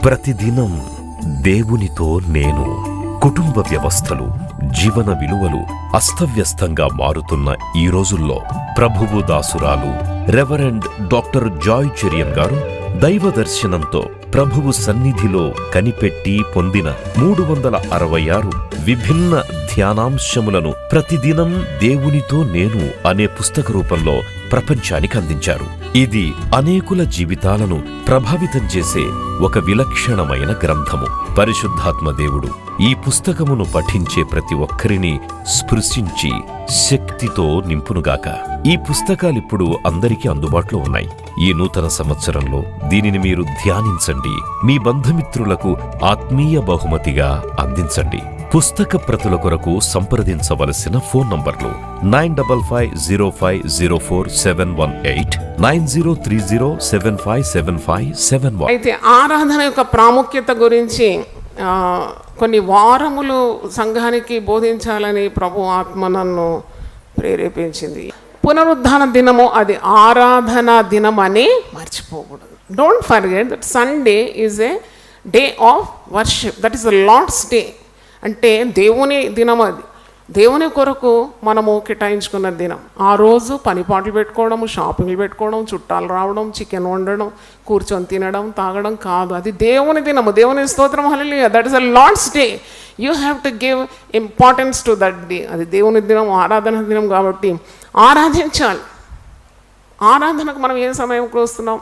ప్రతిదినం దేవునితో నేను. కుటుంబ వ్యవస్థలు, జీవన విలువలు అస్తవ్యస్తంగా మారుతున్న ఈ రోజుల్లో ప్రభువు దాసురాలు రెవరెండ్ డాక్టర్ జాయ్ చెరియన్ గారు దైవ దర్శనంతో ప్రభువు సన్నిధిలో కనిపెట్టి పొందిన 366 విభిన్న ధ్యానాంశములను ప్రతిదినం దేవునితో నేను అనే పుస్తక రూపంలో ప్రపంచానికి అందించారు. ఇది అనేకుల జీవితాలను ప్రభావితం చేసే ఒక విలక్షణమైన గ్రంథము. పరిశుద్ధాత్మ దేవుడు ఈ పుస్తకమును పఠించే ప్రతి ఒక్కరిని స్పృశించి శక్తితో నింపునుగాక. ఈ పుస్తకాలిప్పుడు అందరికీ అందుబాటులో ఉన్నాయి. ఈ నూతన సంవత్సరంలో దీనిని మీరు ధ్యానించండి, మీ బంధుమిత్రులకు ఆత్మీయ బహుమతిగా అందించండి. పుస్తక ప్రతుల కొరకు సంప్రదించవలసిన ఫోన్ నంబర్లు 9505047718, 9030757571. అయితే ఆరాధన యొక్క ప్రాముఖ్యత గురించి కొన్ని వారములు సంఘానికి బోధించాలని ప్రభు ఆత్మ నన్ను ప్రేరేపించింది. పునరుద్ధాన దినము అది ఆరాధన దినం అని మర్చిపోకూడదు. Don't forget that Sunday is a day of worship. That is the Lord's day. అంటే దేవుని దినం. అది దేవుని కొరకు మనము కేటాయించుకున్న దినం. ఆ రోజు పనిపాట్లు పెట్టుకోవడం, షాపింగ్లు పెట్టుకోవడం, చుట్టాలు రావడం, చికెన్ వండడం, కూర్చొని తినడం, తాగడం కాదు. అది దేవుని దినము. దేవుని స్తోత్రం, hallelujah. That is a Lord's day. You have to give importance to that day. అది దేవుని దినం, ఆరాధన దినం కాబట్టి ఆరాధించాలి. ఆరాధనకు మనం ఏ సమయం వస్తున్నాం?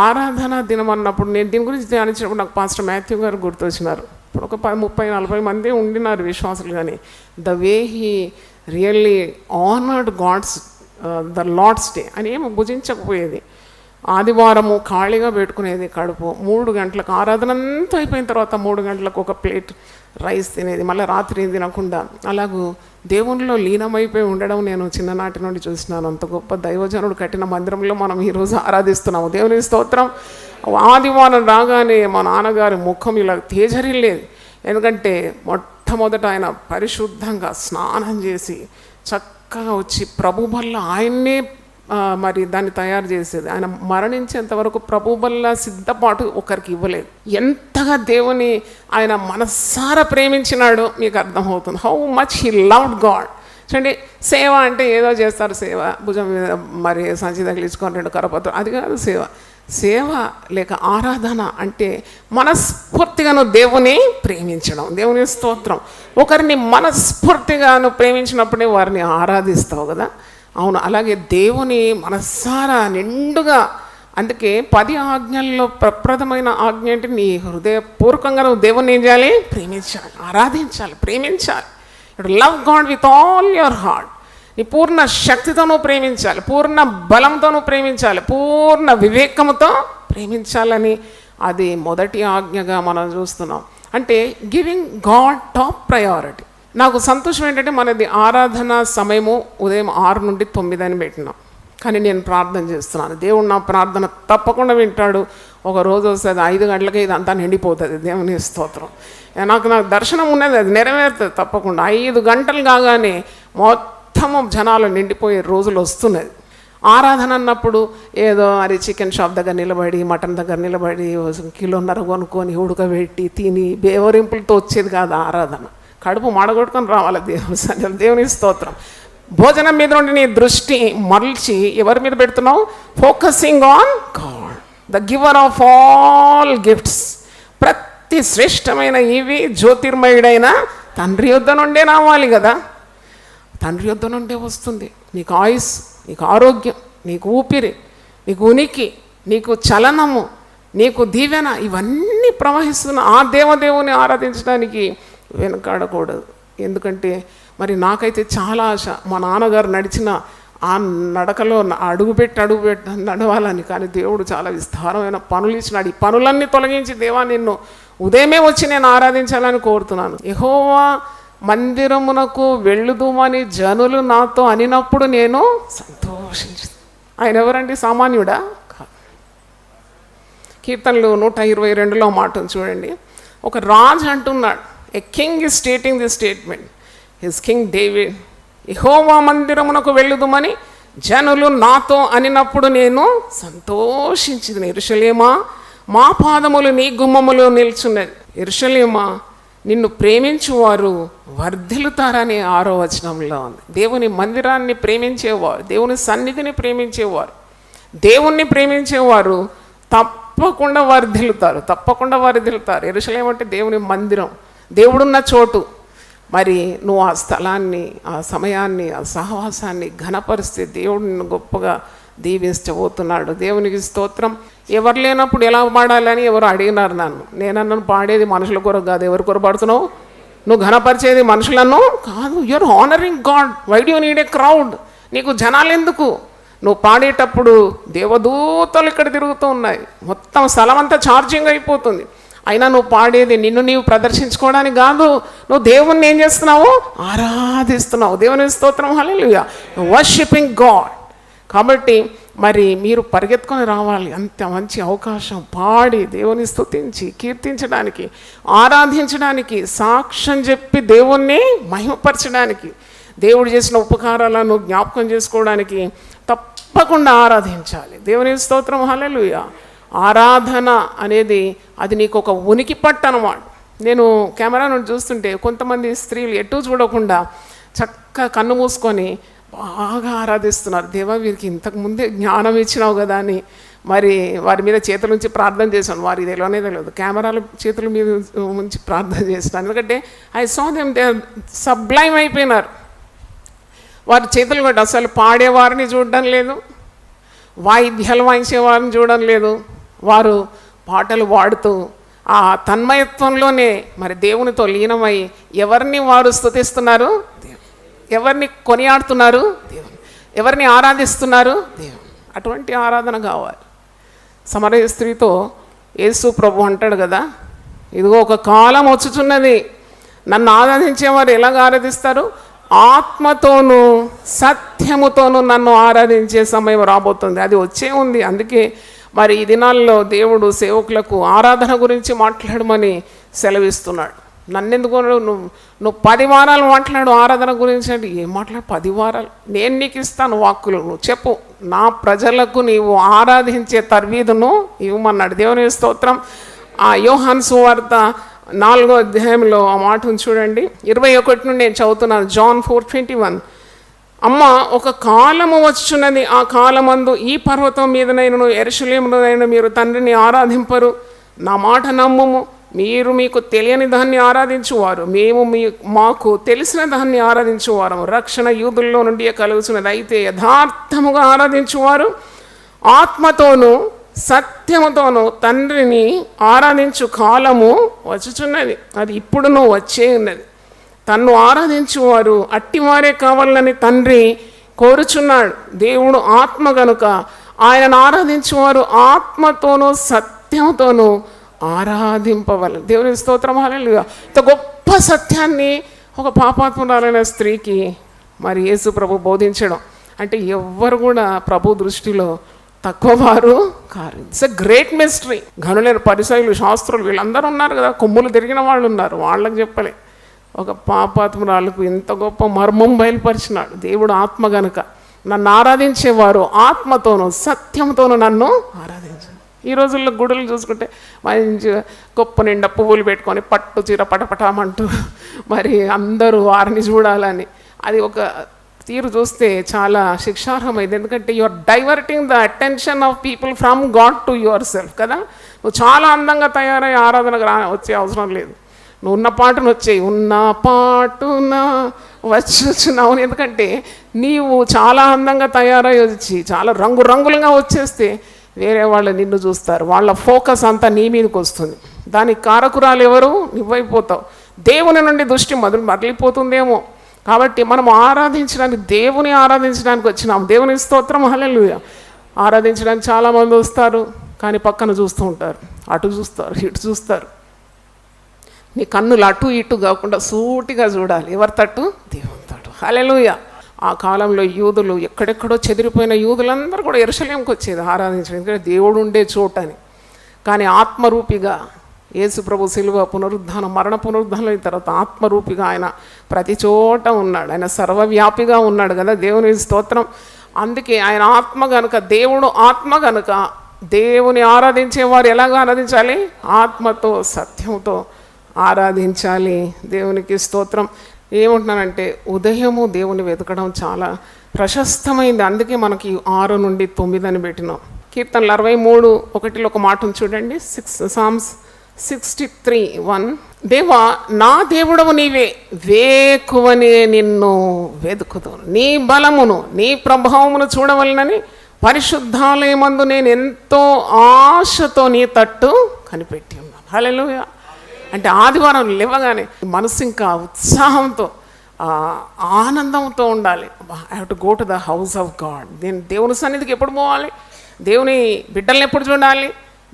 ఆరాధన దినం అన్నప్పుడు నేను దీని గురించి ధ్యానించినప్పుడు నాకు పాస్టర్ మాథ్యూ గారు గుర్తొచ్చినారు. ఇప్పుడు ఒక 30-40 మంది ఉండినారు విశ్వాసులు. కానీ the way he really honoured God's the Lord's day అని ఏమో భుజించకపోయేది. ఆదివారము ఖాళీగా పెట్టుకునేది కడుపు. 3 గంటలకు ఆరాధన అంతా అయిపోయిన తర్వాత 3 గంటలకు ఒక ప్లేట్ రైస్ తినేది, మళ్ళీ రాత్రి తినకుండా. అలాగూ దేవునిలో లీనమైపోయి ఉండడం నేను చిన్ననాటి నుండి చూసినాను. అంత గొప్ప దైవజనుడు కట్టిన మందిరంలో మనం ఈరోజు ఆరాధిస్తున్నాము. దేవుని స్తోత్రం. ఆదివారం రాగానే మా నాన్నగారి ముఖం ఇలా తేజరిల్లేది. ఎందుకంటే మొట్టమొదట ఆయన పరిశుద్ధంగా స్నానం చేసి చక్కగా వచ్చి ప్రభు బల్ల ఆయన్నే మరి దాన్ని తయారు చేసేది. ఆయన మరణించేంత వరకు ప్రభు బల్ల సిద్ధపాటు ఒకరికి ఇవ్వలేదు. ఎంతగా దేవుని ఆయన మనస్సారా ప్రేమించినాడో మీకు అర్థమవుతుంది. How much he loved God. చూడండి, సేవ అంటే ఏదో చేస్తారు. సేవ భుజం మీద మరి సంచి తగిలించుకొని 2 కరపత్రం, అది కాదు సేవ. సేవ లేక ఆరాధన అంటే మనస్ఫూర్తిగాను దేవుని ప్రేమించడం. దేవుని స్తోత్రం. ఒకరిని మనస్ఫూర్తిగాను ప్రేమించినప్పుడే వారిని ఆరాధిస్తావు కదా. అవును, అలాగే దేవుని మనస్సారా నిండుగా. అందుకే 10 ఆజ్ఞల్లో ప్రప్రథమైన ఆజ్ఞ అంటే నీ హృదయపూర్వకంగా నువ్వు దేవుని ఏం చేయాలి? ప్రేమించాలి, ఆరాధించాలి, ప్రేమించాలి. Love God with all your heart. నీ పూర్ణ శక్తితోనూ ప్రేమించాలి, పూర్ణ బలంతోనూ ప్రేమించాలి, పూర్ణ వివేకముతో ప్రేమించాలని అది మొదటి ఆజ్ఞగా మనం చూస్తున్నాం. అంటే గివింగ్ గాడ్ టాప్ ప్రయారిటీ. నాకు సంతోషం ఏంటంటే మనది ఆరాధన సమయము ఉదయం 6 నుండి 9 అని పెట్టినాం. కానీ నేను ప్రార్థన చేస్తున్నాను. దేవుడు నా ప్రార్థన తప్పకుండా వింటాడు. ఒక రోజు వస్తుంది 5 గంటలకే ఇదంతా నిండిపోతుంది. దేవుని స్తోత్రం. నాకు దర్శనం ఉన్నది, అది నెరవేరుతుంది తప్పకుండా. 5 గంటలు కాగానే మొత్తము జనాలు నిండిపోయే రోజులు వస్తున్నది. ఆరాధన అన్నప్పుడు ఏదో అది చికెన్ షాప్ దగ్గర నిలబడి, మటన్ దగ్గర నిలబడి 1.5 కిలోన్నర కొనుక్కొని ఉడకబెట్టి తిని బేవరింపులతో వచ్చేది కాదు ఆరాధన. కడుపు మాడగొట్టుకొని రావాలి దేవుని సన్నిధిలో. దేవుని స్తోత్రం. భోజనం మీద నుండి నీ దృష్టి మరల్చి ఎవరి మీద పెడుతున్నావు? Focusing on God, the giver of all gifts. ప్రతి శ్రేష్టమైన ఇవి జ్యోతిర్మయుడైన తండ్రి యొద్ద నుండే రావాలి కదా. తండ్రి యొద్ద నుండే వస్తుంది. నీకు ఆయుస్, నీకు ఆరోగ్యం, నీకు ఊపిరి, నీకు ఉనికి, నీకు చలనము, నీకు దీవెన, ఇవన్నీ ప్రవహిస్తున్న ఆ దేవదేవుని ఆరాధించడానికి వెనకాడకూడదు. ఎందుకంటే మరి నాకైతే చాలా ఆశ మా నాన్నగారు నడిచిన ఆ నడకలో అడుగుపెట్టి నడవాలని. కానీ దేవుడు చాలా విస్తారమైన పనులు ఇచ్చినాడు. ఈ పనులన్నీ తొలగించి దేవా నిన్ను ఉదయమే వచ్చి నేను ఆరాధించాలని కోరుతున్నాను. యెహోవా మందిరమునకు వెళ్ళుదుమని జనులు నాతో అనినప్పుడు నేను సంతోషించు. ఆయన ఎవరండి? సామాన్యుడా? కీర్తనలు 122లో మాట చూడండి. ఒక రాజు అంటున్నాడు. A king is stating this statement. His King David, యెహోవా మందిరమునకు వెళ్ళుదుమని జనులు నాతో అనినప్పుడు నేను సంతోషించింది. యెరూషలేమా మా పాదములు నీ గుమ్మములో నిల్చున్నది. యెరూషలేమా, నిన్ను ప్రేమించువారు వర్ధిల్లుతారని 6వ వచనంలో ఉంది. దేవుని మందిరాన్ని ప్రేమించేవారు, దేవుని సన్నిధిని ప్రేమించేవారు, దేవుణ్ణి ప్రేమించేవారు తప్పకుండా వర్ధిల్లుతారు. యెరూషలేము అంటే దేవుని మందిరం, దేవుడున్న చోటు. మరి నువ్వు ఆ స్థలాన్ని, ఆ సమయాన్ని, ఆ సహవాసాన్ని ఘనపరిస్తే దేవుడు నిన్ను గొప్పగా దీవించబోతున్నాడు. దేవునికి స్తోత్రం. ఎవరు లేనప్పుడు ఎలా పాడాలని ఎవరు అడిగినారు నన్ను. నేనన్నాను, పాడేది మనుషుల కొరకు కాదు. ఎవరి కొరకు పాడుతున్నావు? నువ్వు ఘనపరిచేది మనుషులను కాదు. You're honouring God. Why do you need a crowd? నీకు జనాలు ఎందుకు? నువ్వు పాడేటప్పుడు దేవదూతలు ఇక్కడ తిరుగుతూ ఉన్నాయి, మొత్తం స్థలం అంతా ఛార్జింగ్ అయిపోతుంది. అయినా నువ్వు పాడేది నిన్ను నీవు ప్రదర్శించుకోవడానికి కాదు. నువ్వు దేవుణ్ణి ఏం చేస్తున్నావు? ఆరాధిస్తున్నావు. దేవుని స్తోత్రం, హల్లెలూయా. Worshipping God. కాబట్టి మరి మీరు పరిగెత్తుకొని రావాలి. అంత మంచి అవకాశం, పాడి దేవుని స్తుతించి కీర్తించడానికి, ఆరాధించడానికి, సాక్ష్యం చెప్పి దేవుణ్ణి మహిమపరచడానికి, దేవుడు చేసిన ఉపకారాలను జ్ఞాపకం చేసుకోవడానికి తప్పకుండా ఆరాధించాలి. దేవుని స్తోత్రం, హల్లెలూయా. ఆరాధన అనేది అది నీకు ఒక ఉనికి పట్టు అన్నమాట. నేను కెమెరా నుండి చూస్తుంటే కొంతమంది స్త్రీలు ఎటు చూడకుండా చక్కగా కన్ను మూసుకొని బాగా ఆరాధిస్తున్నారు. దేవా, వీరికి ఇంతకుముందే జ్ఞానం ఇచ్చినావు కదా అని మరి వారి మీద చేతుల నుంచి ప్రార్థన చేశాను. వారికి తెలియదు, కెమెరాల చేతుల మీద నుంచి ప్రార్థన చేస్తాను. ఎందుకంటే I saw them, they Sublime అయిపోయినారు. వారి చేతులు కూడా అసలు పాడేవారిని చూడడం లేదు, వాయిద్యాలు వాయించేవారిని చూడడం లేదు. వారు పాటలు పాడుతూ ఆ తన్మయత్వంలోనే మరి దేవునితో లీనమై ఎవరిని వారు స్తుతిస్తున్నారు? ఎవరిని కొనియాడుతున్నారు? దేవుని. ఎవరిని ఆరాధిస్తున్నారు? దేవుని. అటువంటి ఆరాధన కావాలి. సమరయ స్త్రీతో యేసు ప్రభు అంటాడు కదా, ఇదిగో ఒక కాలం వచ్చుచున్నది, నన్ను ఆరాధించేవారు ఎలాగ ఆరాధిస్తారు? ఆత్మతోనూ సత్యముతోనూ నన్ను ఆరాధించే సమయం రాబోతుంది. అది వచ్చే ఉంది. అందుకే మరి ఈ దినాల్లో దేవుడు సేవకులకు ఆరాధన గురించి మాట్లాడమని సెలవిస్తున్నాడు. నన్నెందుకు నువ్వు 10 వారాలు మాట్లాడు ఆరాధన గురించి అంటే, ఏం మాట్లాడు 10 వారాలు? నేను నీకు ఇస్తాను వాక్కులు, నువ్వు చెప్పు, నా ప్రజలకు నీవు ఆరాధించే తర్వీదును ఇవ్వమన్నాడు. దేవుని స్తోత్రం. ఆ యోహాను సువార్త 4వ అధ్యాయంలో ఆ మాటను చూడండి, 21 నుండి నేను చదువుతున్నాను. జాన్ 4:21. అమ్మ, ఒక కాలము వచ్చున్నది, ఆ కాలమందు ఈ పర్వతం మీదనైనను యెరూషలేములోనైనా మీరు తండ్రిని ఆరాధింపరు. నా మాట నమ్ముము. మీరు మీకు తెలియని దాన్ని ఆరాధించువారు, మేము మాకు తెలిసిన దాన్ని ఆరాధించువారు. రక్షణ యూదుల్లో నుండి కలుగుతున్నది. అయితే యథార్థముగా ఆరాధించువారు ఆత్మతోనూ సత్యముతోనూ తండ్రిని ఆరాధించు కాలము వచ్చుచున్నది, అది ఇప్పుడును వచ్చే ఉన్నది. తన్ను ఆరాధించువారు అట్టివారే కావాలని తండ్రి కోరుచున్నాడు. దేవుడు ఆత్మ గనుక ఆయనను ఆరాధించువారు ఆత్మతోనూ సత్యముతోనూ ఆరాధింపవలను. దేవుని స్తోత్రం, హల్లెలూయా. ఇంత గొప్ప సత్యాన్ని ఒక పాపాత్మురాలైన స్త్రీకి మరి యేసు ప్రభు బోధించడం అంటే ఎవ్వరు కూడా ప్రభు దృష్టిలో తక్కువ వారు కారు. It's a great mystery. గనులైన పరిసయ్యులు, శాస్త్రులు వీళ్ళందరూ ఉన్నారు కదా, కొమ్ములు తిరిగిన వాళ్ళు ఉన్నారు, వాళ్ళకి చెప్పలే. ఒక పాపాత్మురాలకు ఇంత గొప్ప మర్మం బయలుపరిచినాడు దేవుడు. ఆత్మ గనుక నన్ను ఆరాధించేవారు ఆత్మతోనూ సత్యంతోనూ నన్ను ఆరాధించారు. ఈ రోజుల్లో గుడులు చూసుకుంటే మంచిగా గొప్ప నిండా పువ్వులు పెట్టుకొని పట్టు చీర పటపటామంటూ మరి అందరూ వారిని చూడాలని, అది ఒక తీరు చూస్తే చాలా శిక్షార్హమైంది. ఎందుకంటే you are diverting the attention of people from God to yourself కదా. నువ్వు చాలా అందంగా తయారై ఆరాధనకు వచ్చే అవసరం లేదు. నువ్వు ఉన్న పాటను వచ్చేయి, ఉన్న పాటున వచ్చున్నావు. ఎందుకంటే నీవు చాలా అందంగా తయారై వచ్చి చాలా రంగురంగులుగా వచ్చేస్తే వేరే వాళ్ళు నిన్ను చూస్తారు, వాళ్ళ ఫోకస్ అంతా నీ మీదకి వస్తుంది. దానికి కారకురాలు ఎవరు? నువ్వైపోతావు. దేవుని నుండి దృష్టి మరలిపోతుందేమో. కాబట్టి మనం ఆరాధించడానికి, దేవుని ఆరాధించడానికి వచ్చినాం. దేవుని స్తోత్రం, హల్లెలూయా. ఆరాధించడానికి చాలామంది వస్తారు, కానీ పక్కన చూస్తూ ఉంటారు, అటు చూస్తారు, ఇటు చూస్తారు. నీ కన్నులు అటు ఇటు కాకుండా సూటిగా చూడాలి. ఎవరి తట్టు? దేవుని తట్టు. హల్లెలూయా. ఆ కాలంలో యూదులు, ఎక్కడెక్కడో చెదిరిపోయిన యూదులందరూ కూడా యెరూషలేముకి వచ్చేది ఆరాధించడం, ఎందుకంటే దేవుడు ఉండే చోటని. కానీ ఆత్మరూపిగా యేసు ప్రభు శిలువ పునరుద్ధానం, మరణ పునరుద్ధానం అయిన తర్వాత ఆత్మరూపిగా ఆయన ప్రతి చోట ఉన్నాడు. ఆయన సర్వవ్యాపిగా ఉన్నాడు కదా. దేవుని స్తోత్రం. అందుకే ఆయన ఆత్మ గనుక, దేవుడు ఆత్మ గనుక దేవుని ఆరాధించేవారు ఎలాగ ఆరాధించాలి? ఆత్మతో సత్యంతో ఆరాధించాలి. దేవునికి స్తోత్రం. ఏమంటున్నానంటే ఉదయము దేవుని వెతకడం చాలా ప్రశస్తమైంది. అందుకే మనకి 6 నుండి 9 అని పెట్టినాం. కీర్తనలు 63:1 ఒక మాటను చూడండి. Psalms 63:1. దేవా నా దేవుడవు నీవే, వేకువనే నిన్ను వెతుకుతాను, నీ బలమును నీ ప్రభావమును చూడవలనని పరిశుద్ధాలయమందు నేను ఎంతో ఆశతో నీ తట్టు కనిపెట్టి ఉన్నాను. హల్లెలూయా. అంటే ఆదివారం లేవగానే మనసు ఇంకా ఉత్సాహంతో ఆనందంతో ఉండాలి. I have to go to the house of God. నేను దేవుని సన్నిధికి ఎప్పుడు పోవాలి? దేవుని బిడ్డల్ని ఎప్పుడు చూడాలి?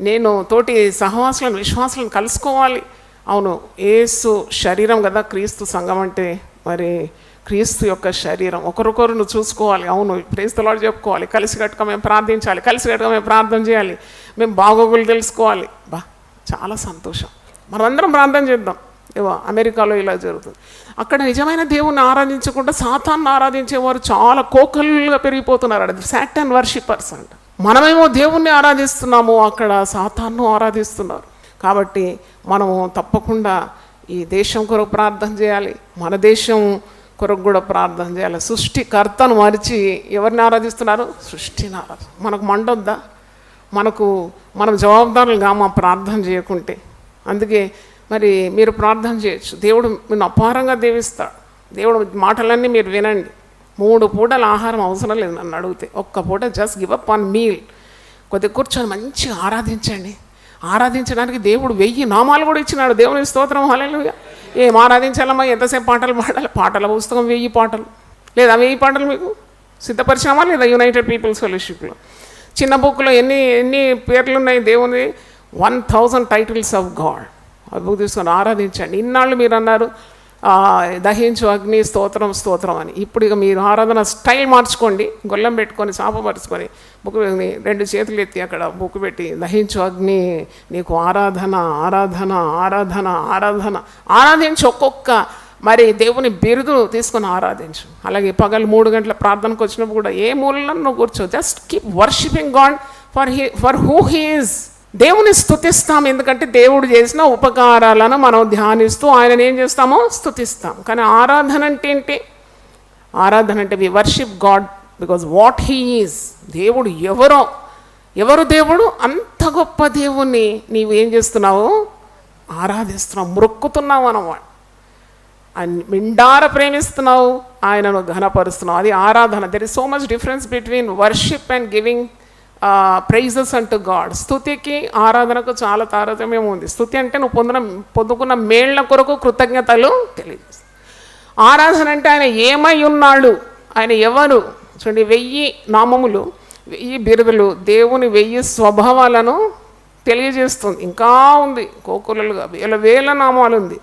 నేను తోటి సహవాసులను విశ్వాసులను కలుసుకోవాలి. అవును, యేసు శరీరం కదా క్రీస్తు సంఘం అంటే. మరి క్రీస్తు యొక్క శరీరం ఒకరికొకరును చూసుకోవాలి. అవును, ప్రేస్తలాడు చెప్పుకోవాలి, కలిసికట్టుగా మేము ప్రార్థించాలి, కలిసికట్టుగా మేము ప్రార్థన చేయాలి, మేము బాగోగులు తెలుసుకోవాలి. చాలా సంతోషం. మనమందరం ప్రార్థన చేద్దాం. ఏవో అమెరికాలో ఇలా జరుగుతుంది. అక్కడ నిజమైన దేవుణ్ణి ఆరాధించకుండా సాతాన్ని ఆరాధించేవారు చాలా కోకలుగా పెరిగిపోతున్నారు. అది సాటాన్ వర్షిపర్స్ అంట. మనమేమో దేవుణ్ణి ఆరాధిస్తున్నాము, అక్కడ సాతాన్ను ఆరాధిస్తున్నారు. కాబట్టి మనము తప్పకుండా ఈ దేశం కొరకు ప్రార్థన చేయాలి, మన దేశం కొరకు కూడా ప్రార్థన చేయాలి. సృష్టికర్తను మరిచి ఎవరిని ఆరాధిస్తున్నారు? సృష్టిని ఆరాధన. మనకు మండొద్దా? మనం జవాబుదారులుగా మా ప్రార్థన చేయకుంటే. అందుకే మరి మీరు ప్రార్థన చేయొచ్చు. దేవుడు మీరు అపారంగా దీవిస్తాడు. దేవుడు మాటలన్నీ మీరు వినండి. 3 పూటల ఆహారం అవసరం లేదు నన్ను అడిగితే. ఒక్క పూట just give up on meal. కొద్దిగా కూర్చొని మంచిగా ఆరాధించండి. ఆరాధించడానికి దేవుడు 1000 నామాలు కూడా ఇచ్చినాడు. దేవుని స్తోత్రం. హల్లెలూయా. ఏం ఆరాధించాలమ్మా? ఎంతసేపు పాటలు పాడాలి? పాటల పుస్తకం 1000 పాటలు లేదా? 1000 పాటలు మీకు సిద్ధపరిచామా లేదా? యునైటెడ్ పీపుల్స్ ఫెలోషిప్లో చిన్న బుక్లో ఎన్ని పేర్లు ఉన్నాయి దేవుని? 1000 టైటిల్స్ ఆఫ్ గాడ్. ఆ బుక్ తీసుకొని ఆరాధించండి. ఇన్నాళ్ళు మీరు అన్నారు దహించు అగ్ని స్తోత్రం స్తోత్రం అని. ఇప్పుడు ఇక మీరు ఆరాధన స్టైల్ మార్చుకోండి. గొల్లం పెట్టుకొని చాపపరుచుకొని బుక్ 2 చేతులు ఎత్తి అక్కడ బుక్ పెట్టి దహించు అగ్ని నీకు ఆరాధన ఆరాధన ఆరాధన ఆరాధన ఆరాధించు. ఒక్కొక్క మరి దేవుని బిరుదు తీసుకొని ఆరాధించు. అలాగే పగలు 3 గంటల ప్రార్థనకు వచ్చినప్పుడు కూడా ఏ మూలలో నువ్వు కూర్చో. Just keep worshipping God for who he is. దేవుని స్తుతిస్తాం, ఎందుకంటే దేవుడు చేసిన ఉపకారాలను మనం ధ్యానిస్తూ ఆయనను ఏం చేస్తామో స్తుతిస్తాం. కానీ ఆరాధన అంటే ఏంటి? ఆరాధన అంటే we worship God because what he is. దేవుడు ఎవరు దేవుడు? అంత గొప్ప దేవుణ్ణి నీవు ఏం చేస్తున్నావు? ఆరాధిస్తున్నావు, మొక్కుతున్నావు అన్నమాట. ఆయన మిండార ప్రేమిస్తున్నావు, ఆయనను ఘనపరుస్తున్నావు. అది ఆరాధన. There is so much difference between worship and giving praises unto God. స్తుతికి ఆరాధనకు చాలా తారతమ్యం ఉంది. స్తుతి అంటే నువ్వు పొందుకున్న మేళ్ల కొరకు కృతజ్ఞతలు తెలియజేస్తావు. ఆరాధన అంటే ఆయన ఏమై ఉన్నాడు, ఆయన ఎవరు. చూడండి, 1000 నామములు, 1000 బిరుదులు దేవుని 1000 స్వభావాలను తెలియజేస్తుంది. ఇంకా ఉంది కోకులలుగా వేల నామాలు ఉంది.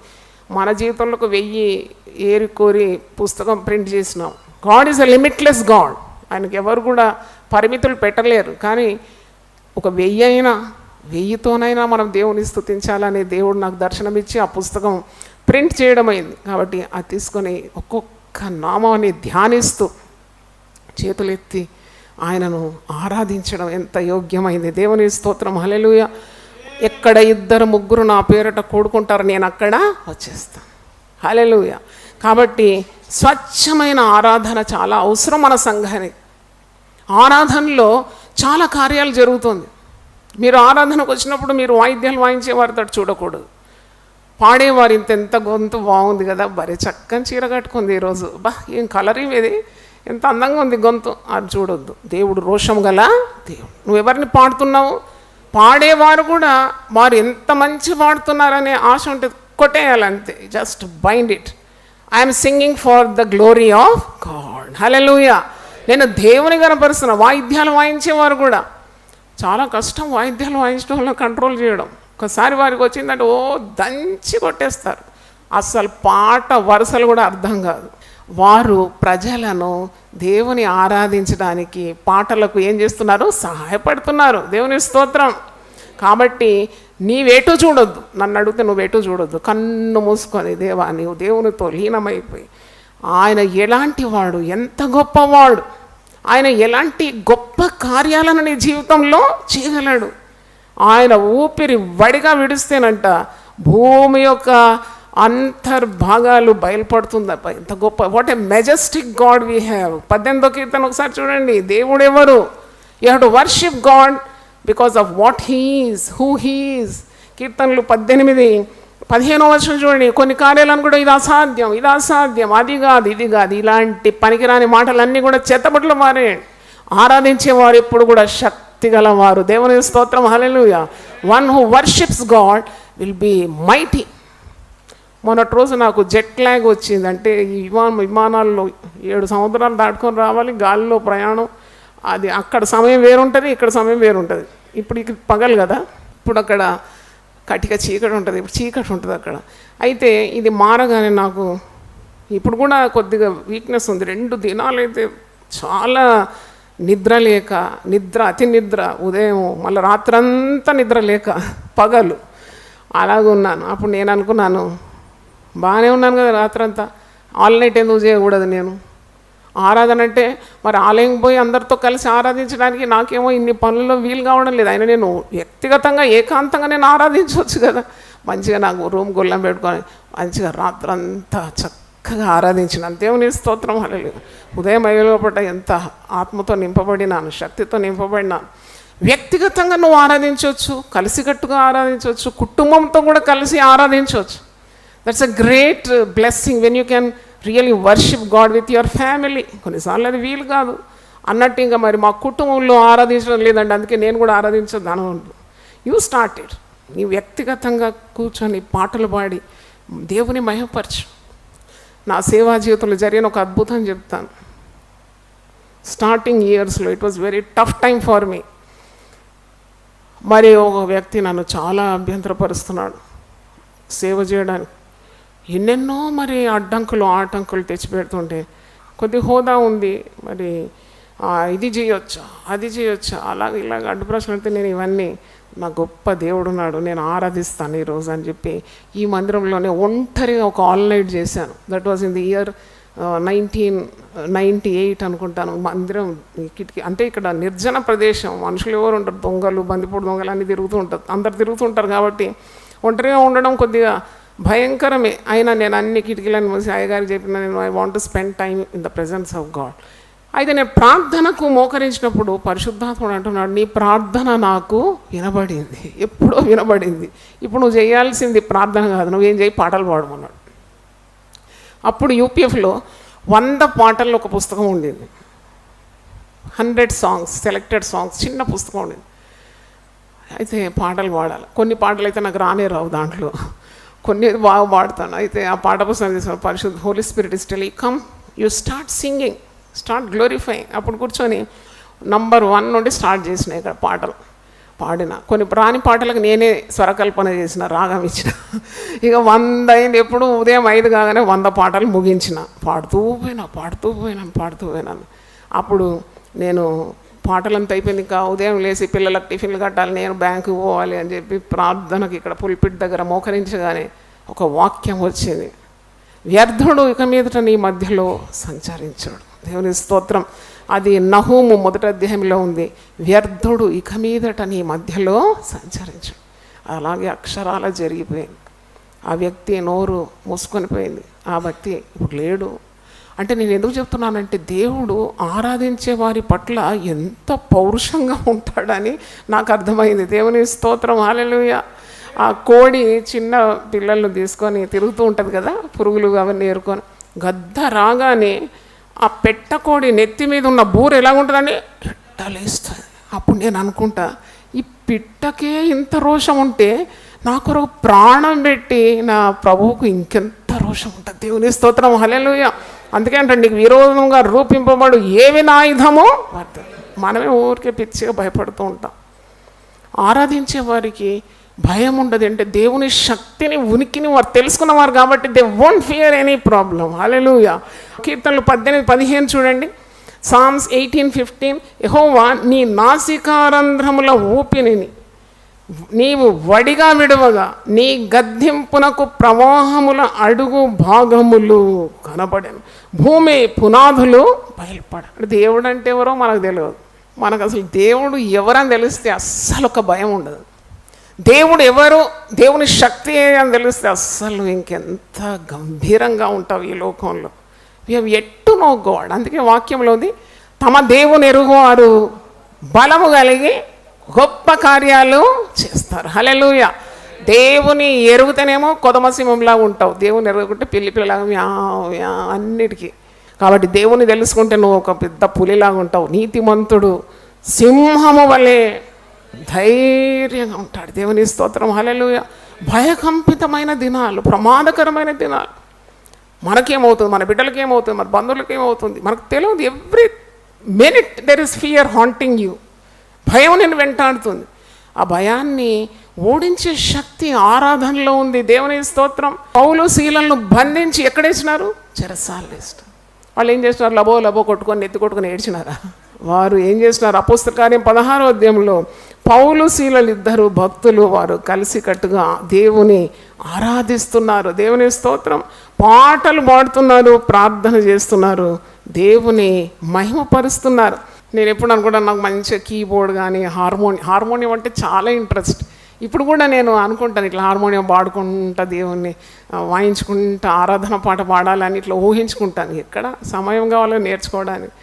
మన జీవితంలోకి 1000 ఏరికోరి పుస్తకం ప్రింట్ చేసినాం. God is a limitless God. ఆయనకి ఎవరు కూడా పరిమితులు పెట్టలేరు. కానీ ఒక 1000 అయినా 1000తోనైనా మనం దేవుని స్తుతించాలని దేవుడు నాకు దర్శనమిచ్చి ఆ పుస్తకం ప్రింట్ చేయడం అయింది. కాబట్టి అది తీసుకొని ఒక్కొక్క నామాన్ని ధ్యానిస్తూ చేతులెత్తి ఆయనను ఆరాధించడం ఎంత యోగ్యమైంది. దేవుని స్తోత్రం. హల్లెలూయా. ఎక్కడ 2 3 నా పేరట కూడుకుంటారు, నేను అక్కడ వచ్చేస్తాను. హల్లెలూయా. కాబట్టి స్వచ్ఛమైన ఆరాధన చాలా అవసరం మన సంఘానికి. ఆరాధనలో చాలా కార్యాలు జరుగుతుంది. మీరు ఆరాధనకు వచ్చినప్పుడు మీరు వాయిద్యాలు వాయించేవారితో చూడకూడదు. పాడేవారు ఎంత గొంతు బాగుంది కదా, బరే చక్కని చీర కట్టుకుంది ఈరోజు, ఏం కలరింగ్ ఇది, ఎంత అందంగా ఉంది గొంతు, అది చూడొద్దు. దేవుడు రోషం గల దేవుడు. నువ్వు ఎవరిని పాడుతున్నావు? పాడేవారు కూడా వారు ఎంత మంచి పాడుతున్నారనే ఆశ ఉంటే కొట్టేయాలంతే. Just bind it. I'm singing for the glory of God. Hallelujah. నేను దేవుని కనపరుస్తున్నా. వాయిద్యాలు వాయించేవారు కూడా చాలా కష్టం. వాయిద్యాలు వాయించడం వల్ల కంట్రోల్ చేయడం. ఒకసారి వారికి వచ్చిందంటే దంచి కొట్టేస్తారు. అసలు పాట వరుసలు కూడా అర్థం కాదు. వారు ప్రజలను దేవుని ఆరాధించడానికి పాటలకు ఏం చేస్తున్నారు? సహాయపడుతున్నారు. దేవుని స్తోత్రం. కాబట్టి నీవేటూ చూడొద్దు. నన్ను అడిగితే నువ్వేటూ చూడొద్దు. కన్ను మూసుకొని దేవా నీవు దేవునితో లీనమైపోయి ఆయన ఎలాంటి వాడు, ఎంత గొప్పవాడు, ఆయన ఎలాంటి గొప్ప కార్యాలను నీ జీవితంలో చేయగలడు. ఆయన ఊపిరి వడిగా విడిస్తేనంట భూమి యొక్క అంతర్భాగాలు బయలుపడుతుందప్ప. ఎంత గొప్ప, what a majestic God we have. 18వ కీర్తన ఒకసారి చూడండి. దేవుడు ఎవరు? You have to worship God because of what he is, who he is. కీర్తనలు 18:15 వచనం చూడండి. కొన్ని కార్యాలను కూడా ఇది అసాధ్యం, ఇది అసాధ్యం, అది కాదు, ఇది కాదు, ఇలాంటి పనికిరాని మాటలన్నీ కూడా చెత్తబట్లు మారే. ఆరాధించేవారు ఎప్పుడు కూడా శక్తి గలవారు. దేవుని స్తోత్రం, hallelujah. One who worships God will be mighty. మొన్నటి రోజు నాకు జెట్ ల్యాగ్ వచ్చింది. అంటే ఈ విమానాల్లో 7 సముద్రాలు దాటుకొని రావాలి, గాలిలో ప్రయాణం. అది అక్కడ సమయం వేరుంటుంది, ఇక్కడ సమయం వేరుంటుంది. ఇప్పుడు ఇక్కడ పగలు కదా, ఇప్పుడు అక్కడ కటిక చీకటి ఉంటుంది, ఇప్పుడు చీకటి ఉంటుంది అక్కడ. అయితే ఇది మారగానే నాకు ఇప్పుడు కూడా కొద్దిగా వీక్నెస్ ఉంది. 2 దినాలైతే చాలా నిద్ర లేక, అతి నిద్ర, ఉదయం మళ్ళీ రాత్రంతా నిద్ర లేక, పగలు అలాగున్నాను. అప్పుడు నేను అనుకున్నాను, బాగానే ఉన్నాను కదా రాత్రంతా, ఆల్ నైట్ ఎందుకు చేయకూడదు నేను? ఆరాధన అంటే మరి ఆలయం పోయి అందరితో కలిసి ఆరాధించడానికి నాకేమో ఇన్ని పనుల్లో వీలు కావడం లేదు. అయినా నేను వ్యక్తిగతంగా ఏకాంతంగా నేను ఆరాధించవచ్చు కదా. మంచిగా నాకు రూమ్ గొల్లం పెట్టుకొని మంచిగా రాత్రంతా చక్కగా ఆరాధించిన. దేవుని స్తోత్రం, హల్లెలూయా. ఉదయం అయ్యేలోపట ఎంత ఆత్మతో నింపబడినాను, శక్తితో నింపబడినాను. వ్యక్తిగతంగా నువ్వు ఆరాధించవచ్చు, కలిసికట్టుగా ఆరాధించవచ్చు, కుటుంబంతో కూడా కలిసి ఆరాధించవచ్చు. That's a great blessing when you can really worship God with your family. కొన్నిసార్లు అది వీలు కాదు అన్నట్టు, ఇంకా మరి మా కుటుంబంలో ఆరాధించడం లేదండి, అందుకే నేను కూడా ఆరాధించదాను. You started. నీ వ్యక్తిగతంగా కూర్చొని పాటలు పాడి దేవుని మహిమపరచు. నా సేవా జీవితంలో జరిగిన ఒక అద్భుతం చెప్తాను. స్టార్టింగ్ ఇయర్స్లో it was very tough time for me. మరి ఒక వ్యక్తి నన్ను చాలా అభ్యంతరపరుస్తున్నాడు సేవ చేయడానికి. ఎన్నెన్నో మరి అడ్డంకులు ఆటంకులు తెచ్చిపెడుతుంటే, కొద్ది హోదా ఉంది, మరి ఇది చేయొచ్చా, అది చేయొచ్చా, అలాగే ఇలాగ అడ్డు ప్రశ్నలు అయితే నేను ఇవన్నీ, నా గొప్ప దేవుడు ఉన్నాడు, నేను ఆరాధిస్తాను ఈరోజు అని చెప్పి ఈ మందిరంలోనే ఒంటరిగా ఒక ఆల్ నైట్ చేశాను. That was in the year 1998 అనుకుంటాను. మందిరం కిటికీ అంటే ఇక్కడ నిర్జన ప్రదేశం, మనుషులు ఎవరు ఉంటారు, దొంగలు, బందిపోటు దొంగలు అన్నీ తిరుగుతూ ఉంటారు, అందరు తిరుగుతుంటారు. కాబట్టి ఒంటరిగా ఉండడం కొద్దిగా భయంకరమే. అయినా నేను అన్ని కిటికీలను మూసి అయ్యగారికి చెప్పిన, నేను I want to spend time in the presence of God. అయితే నేను ప్రార్థనకు మోకరించినప్పుడు పరిశుద్ధాత్ముడు అంటున్నాడు, నీ ప్రార్థన నాకు వినబడింది, ఎప్పుడో వినబడింది. ఇప్పుడు నువ్వు చేయాల్సింది ప్రార్థన కాదు, నువ్వేం చేయి, పాటలు పాడమన్నాడు. అప్పుడు యూపీఎఫ్లో 100 పాటల్లో ఒక పుస్తకం ఉండేది. 100 సాంగ్స్, సెలెక్టెడ్ సాంగ్స్, చిన్న పుస్తకం ఉండేది. అయితే పాటలు పాడాలి. కొన్ని పాటలు అయితే నాకు రానే రావు, దాంట్లో కొన్ని బాగా పాడతాను. అయితే ఆ పాట పుస్తకం తీసుకుని పరిశుద్ధ Holy Spirit is telling, come you start singing, start glorifying. అప్పుడు కూర్చొని నంబర్ 1 నుండి స్టార్ట్ చేసిన ఇక్కడ పాటలు పాడిన. కొన్ని రాని పాటలకు నేనే స్వరకల్పన చేసిన, రాగం ఇచ్చిన. ఇక 100 అయింది. ఎప్పుడు ఉదయం 5 కాగానే 100 పాటలు ముగించిన. పాడుతూ పోయినాను. అప్పుడు నేను పాటలంతా అయిపోయింది, ఇంకా ఉదయం లేచి పిల్లలకు టిఫిన్లు కట్టాలి, నేను బ్యాంకు పోవాలి అని చెప్పి ప్రార్థనకి ఇక్కడ పుల్పిట్ దగ్గర మోకరించగానే ఒక వాక్యం వచ్చింది, వ్యర్థుడు ఇక మీదట నీ మధ్యలో సంచరించాడు. దేవుని స్తోత్రం. అది నహూము 1వ అధ్యాయంలో ఉంది. వ్యర్థుడు ఇక మీదట నీ మధ్యలో సంచరించాడు. అలాగే అక్షరాల జరిగిపోయింది. ఆ వ్యక్తి నోరు మూసుకొని పోయింది. ఆ వ్యక్తి ఇప్పుడు లేడు. అంటే నేను ఎందుకు చెప్తున్నానంటే, దేవుడు ఆరాధించే వారి పట్ల ఎంత పౌరుషంగా ఉంటాడని నాకు అర్థమైంది. దేవుని స్తోత్రం, హల్లెలూయా. ఆ కోడి చిన్న పిల్లలను తీసుకొని తిరుగుతూ ఉంటుంది కదా, పురుగులు అవన్నీ ఏరుకొని, గద్ద రాగానే ఆ పెట్టకోడి నెత్తి మీద ఉన్న బూర ఎలా ఉంటుందని ఎట్టలేస్తుంది. అప్పుడు నేను అనుకుంటా, ఈ పిట్టకే ఇంత రోషం ఉంటే నా కొరకు ప్రాణం పెట్టి నా ప్రభువుకు ఇంకెంత రోషం ఉంటుంది. దేవుని స్తోత్రం, హల్లెలూయా. అందుకే అంటే నీకు విరోధంగా రూపింపబడు ఏవి నా ఆయుధమో మనమే ఊరికే పిచ్చిగా భయపడుతూ ఉంటాం. ఆరాధించే వారికి భయం ఉండదు. అంటే దేవుని శక్తిని, ఉనికిని వారు తెలుసుకున్నవారు కాబట్టి they won't fear any problem. Hallelujah. కీర్తనలు 18:15 చూడండి. Psalms 18:15, యెహోవా నీ నాసికారంధ్రముల ఊపిరిని నీవు వడిగా విడవగా నీ గద్దింపునకు ప్రవాహముల అడుగు భాగములు కనబడెను, భూమి పునాదులు బయలుపడ. దేవుడు అంటే ఎవరో మనకు తెలియదు. మనకు అసలు దేవుడు ఎవరని తెలిస్తే అస్సలు ఒక భయం ఉండదు. దేవుడు ఎవరు, దేవుని శక్తి అని తెలిస్తే అస్సలు ఇంకెంత గంభీరంగా ఉంటావు ఈ లోకంలో. We have yet to know God. అందుకే వాక్యంలో ఉంది, తమ దేవుని ఎరుగువారు బలము కలిగి గొప్ప కార్యాలు చేస్తారు. హల్లెలూయా. దేవుని ఎరుగుతేనేమో కొదమసింహంలాగా ఉంటావు, దేవుని ఎరుగుకుంటే పిల్లిలాగా అన్నిటికీ. కాబట్టి దేవుని తెలుసుకుంటే నువ్వు ఒక పెద్ద పులిలాగా ఉంటావు. నీతిమంతుడు సింహము వలె ధైర్యంగా ఉంటాడు. దేవుని స్తోత్రం. హల్లెలూయా. భయకంపితమైన దినాలు, ప్రమాదకరమైన దినాలు. మనకేమవుతుంది, మన బిడ్డలకి ఏమవుతుంది, మన బంధువులకి ఏమవుతుంది మనకు తెలియదు. Every minute there is fear haunting you. భయం నేను వెంటాడుతుంది. ఆ భయాన్ని ఓడించే శక్తి ఆరాధనలో ఉంది. దేవుని స్తోత్రం. పౌలు శీలను బంధించి ఎక్కడేసినారు? చెరసాలలో వేసినారు. వాళ్ళు ఏం చేసినారు? లబో లబో కొట్టుకొని ఎత్తి కొట్టుకొని ఏడ్చినారా? వారు ఏం చేసినారు? అపోస్తల కార్యం 16వ అధ్యాయంలో పౌలు శీలలు ఇద్దరు భక్తులు, వారు కలిసికట్టుగా దేవుని ఆరాధిస్తున్నారు. దేవుని స్తోత్రం. పాటలు పాడుతున్నారు, ప్రార్థన చేస్తున్నారు, దేవుని మహిమపరుస్తున్నారు. నేను ఎప్పుడు అనుకుంటాను, నాకు మంచిగా కీబోర్డ్ కానీ హార్మోనియం అంటే చాలా ఇంట్రెస్ట్. ఇప్పుడు కూడా నేను అనుకుంటాను, ఇట్లా హార్మోనియం పాడుకుంటా, దేవుణ్ణి వాయించుకుంటా, ఆరాధన పాట పాడాలని ఇట్లా ఊహించుకుంటాను. ఎక్కడ సమయం కావాలో నేర్చుకోవడానికి.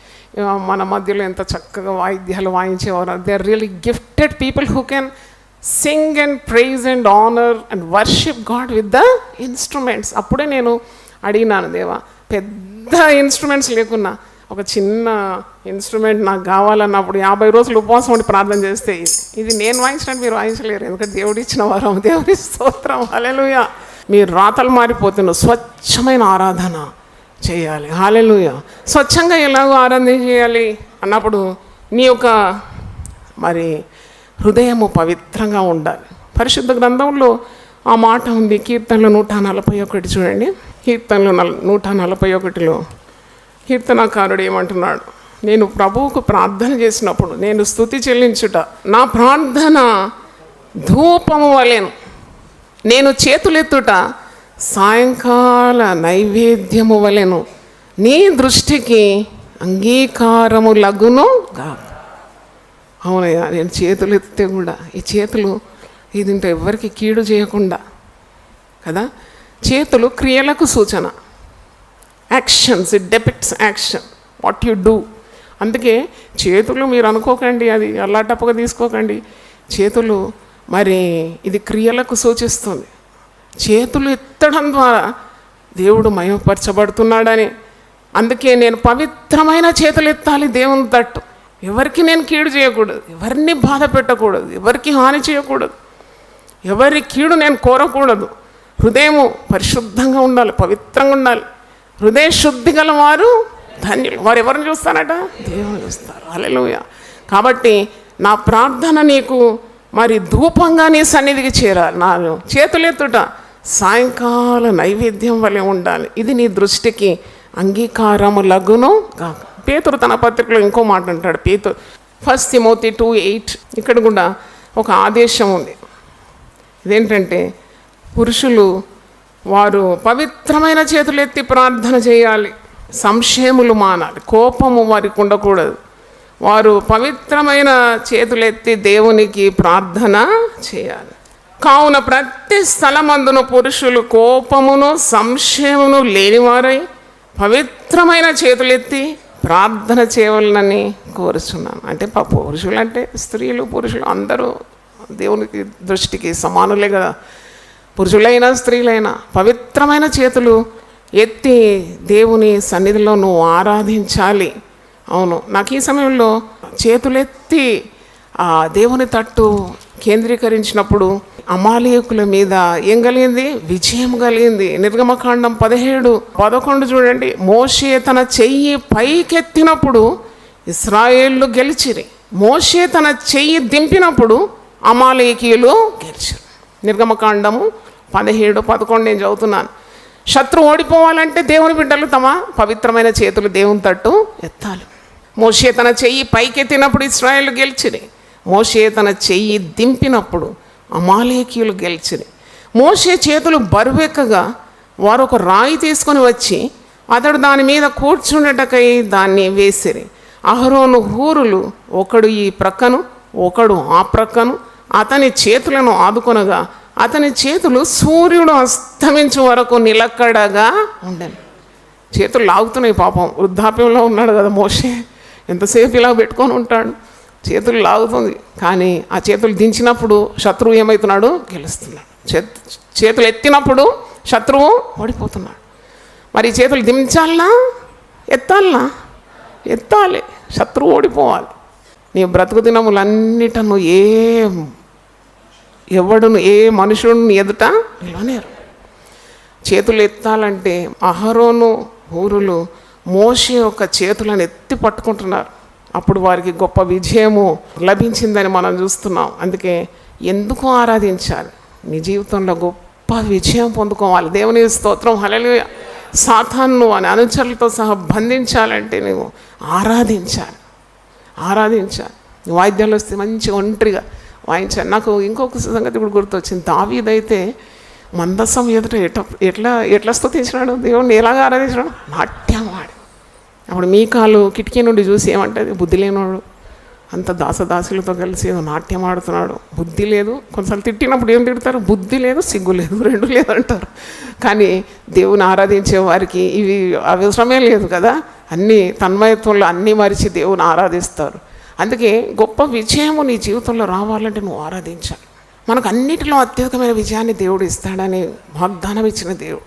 మన మధ్యలో ఎంత చక్కగా వాయిద్యాలు వాయించేవారు. They are really gifted people who can sing and praise and honour and worship God with the instruments. అప్పుడే నేను అడిగినాను, దేవా పెద్ద ఇన్స్ట్రుమెంట్స్ లేకున్నా ఒక చిన్న ఇన్స్ట్రుమెంట్ నాకు కావాలన్నప్పుడు 50 రోజులు ఉపవాసం ఉండి ప్రార్థన చేస్తే, ఇది నేను వాయించినట్టు మీరు వాయించలేరు, ఎందుకంటే దేవుడు ఇచ్చిన వరం. దేవుడి స్తోత్రం. హల్లెలూయా. మీరు రాతలు మారిపోతున్న స్వచ్ఛమైన ఆరాధన చేయాలి. హల్లెలూయా. స్వచ్ఛంగా ఎలాగో ఆరాధన చేయాలి అన్నప్పుడు నీ యొక్క మరి హృదయము పవిత్రంగా ఉండాలి. పరిశుద్ధ గ్రంథంలో ఆ మాట ఉంది. కీర్తనలు 141 చూడండి. కీర్తనలు 141లో కీర్తనకారుడు ఏమంటున్నాడు? నేను ప్రభువుకు ప్రార్థన చేసినప్పుడు, నేను స్తుతి చెల్లించుట నా ప్రార్థన ధూపము వలెను, నేను చేతులెత్తుట సాయంకాల నైవేద్యము వలెను, నీ దృష్టికి అంగీకారము లగును గా. అవునయ్యా, నేను చేతులు ఎత్తితే కూడా ఈ చేతులు ఇది ఇంత ఎవరికి కీడు చేయకుండా కదా. చేతులు క్రియలకు సూచన. Actions, it depicts action, what you do. అందుకే చేతులు మీరు అనుకోకండి, అది అల్లాటప్పగా తీసుకోకండి. చేతులు మరి ఇది క్రియలకు సూచిస్తుంది. చేతులు ఎత్తడం ద్వారా దేవుడు మహిమపరచబడుతున్నాడని. అందుకే నేను పవిత్రమైన చేతులు ఎత్తాలి దేవుని తట్టు. ఎవరికి నేను కీడు చేయకూడదు, ఎవరిని బాధ పెట్టకూడదు, ఎవరికి హాని చేయకూడదు, ఎవరి కీడు నేను కోరకూడదు. హృదయము పరిశుద్ధంగా ఉండాలి, పవిత్రంగా ఉండాలి. హృదయ శుద్ధి గల వారు ధన్యులు. వారు ఎవరిని చూస్తారట? దేవుని చూస్తారు. హల్లెలూయా. కాబట్టి నా ప్రార్థన నీకు మరి ధూపంగా నీ సన్నిధికి చేరాలి. నా చేతులెత్తుట సాయంకాల నైవేద్యం వలె ఉండాలి, ఇది నీ దృష్టికి అంగీకారము లగును కాక. పేతురు తన పత్రికలో ఇంకో మాట అంటాడు. పేతురు 1 తిమోతి 2:8 ఇక్కడ కూడా ఒక ఆదేశం ఉంది. ఇదేంటంటే పురుషులు వారు పవిత్రమైన చేతులు ఎత్తి ప్రార్థన చేయాలి, సంశయములు మానాలి, కోపము వారికి ఉండకూడదు. వారు పవిత్రమైన చేతులెత్తి దేవునికి ప్రార్థన చేయాలి. కావున ప్రతి స్థలమందున పురుషులు కోపమును సంశయమును లేనివారై పవిత్రమైన చేతులెత్తి ప్రార్థన చేయవలనని కోరుచున్నాను. అంటే పురుషులు అంటే స్త్రీలు పురుషులు అందరూ దేవునికి దృష్టికి సమానులే కదా. పురుషులైనా స్త్రీలైనా పవిత్రమైన చేతులు ఎత్తి దేవుని సన్నిధిలో నువ్వు ఆరాధించాలి. అవును, నాకు ఈ సమయంలో చేతులెత్తి ఆ దేవుని తట్టు కేంద్రీకరించినప్పుడు అమాలేకుల మీద ఏం కలిగింది? విజయం కలిగింది. నిర్గమకాండం 17:11 చూడండి. మోషే తన చెయ్యి పైకెత్తినప్పుడు ఇశ్రాయేళ్ళు గెలిచిరి, మోషే తన చెయ్యి దింపినప్పుడు అమాలేకీయులు గెలిచారు. నిర్గమకాండము 17:11 నేను చదువుతున్నాను. శత్రు ఓడిపోవాలంటే దేవుని బిడ్డలు తమ పవిత్రమైన చేతులు దేవుని తట్టు ఎత్తాలి. మోషే తన చెయ్యి పైకెత్తినప్పుడు ఇశ్రాయేలు గెలిచిరి, మోషే తన చెయ్యి దింపినప్పుడు అమాలేకీయులు గెలిచిరి. మోషే చేతులు బరువెక్కగా వారు ఒక రాయి తీసుకొని వచ్చి అతడు దాని మీద కూర్చుండటకై దాన్ని వేసిరి. అహరోను హూరులు ఒకడు ఈ ప్రక్కను ఒకడు ఆ ప్రక్కను అతని చేతులను ఆదుకొనగా అతని చేతులు సూర్యుడు అస్తమించే వరకు నిలకడగా ఉండను. చేతులు లాగుతున్నాయి, పాపం వృద్ధాప్యంలో ఉన్నాడు కదా మోషే, ఎంతసేపు ఇలా పెట్టుకొని ఉంటాడు, చేతులు లాగుతుంది. కానీ ఆ చేతులు దించినప్పుడు శత్రువు ఏమవుతున్నాడు? గెలుస్తున్నాడు. చేతులు ఎత్తినప్పుడు శత్రువు ఓడిపోతున్నాడు. మరి చేతులు దించాలనా ఎత్తాలనా? ఎత్తాలి, శత్రువు ఓడిపోవాలి. నీ బ్రతుకు దినములన్నిటను ఎవడును ఏ మనుషుడిని ఎదుట నిలవనేరు. చేతులు ఎత్తాలంటే అహరోను ఊరులు మోషే యొక్క చేతులను ఎత్తి పట్టుకుంటున్నారు. అప్పుడు వారికి గొప్ప విజయము లభించిందని మనం చూస్తున్నాం. అందుకే ఎందుకు ఆరాధించాలి? నీ జీవితంలో గొప్ప విజయం పొందుకోవాలి. దేవుని స్తోత్రం, హల్లెలూయా. సాతాను అని అనుచరులతో సహా బంధించాలంటే నువ్వు ఆరాధించాలి. వాయిద్యాలు వస్తే మంచిగా ఒంటరిగా వాయించాలి. నాకు ఇంకొక సంగతి ఇప్పుడు గుర్తొచ్చింది. దావీదైతే మందసం ఎదుట ఎట్లా స్తుతించినాడు, దేవుణ్ణి ఎలాగ ఆరాధించినాడు? నాట్యం ఆడి. అప్పుడు మీకాలు కిటికీ నుండి చూసి ఏమంటుంది? బుద్ధి లేనివాడు అంత దాసదాసులతో కలిసి ఏదో నాట్యం ఆడుతున్నాడు, బుద్ధి లేదు. కొంచెం తిట్టినప్పుడు ఏం తిడతారు? బుద్ధి లేదు, సిగ్గు లేదు, రెండు లేదు అంటారు. కానీ దేవుని ఆరాధించే వారికి ఇవి అవసరమే లేదు కదా. అన్నీ తన్మయత్వంలో అన్నీ మరిచి దేవుని ఆరాధిస్తారు. అందుకే గొప్ప విజయము నీ జీవితంలో రావాలంటే నువ్వు ఆరాధించాలి. మనకు అన్నిటిలో అత్యధికమైన విజయాన్ని దేవుడు ఇస్తాడని వాగ్దానం ఇచ్చిన దేవుడు.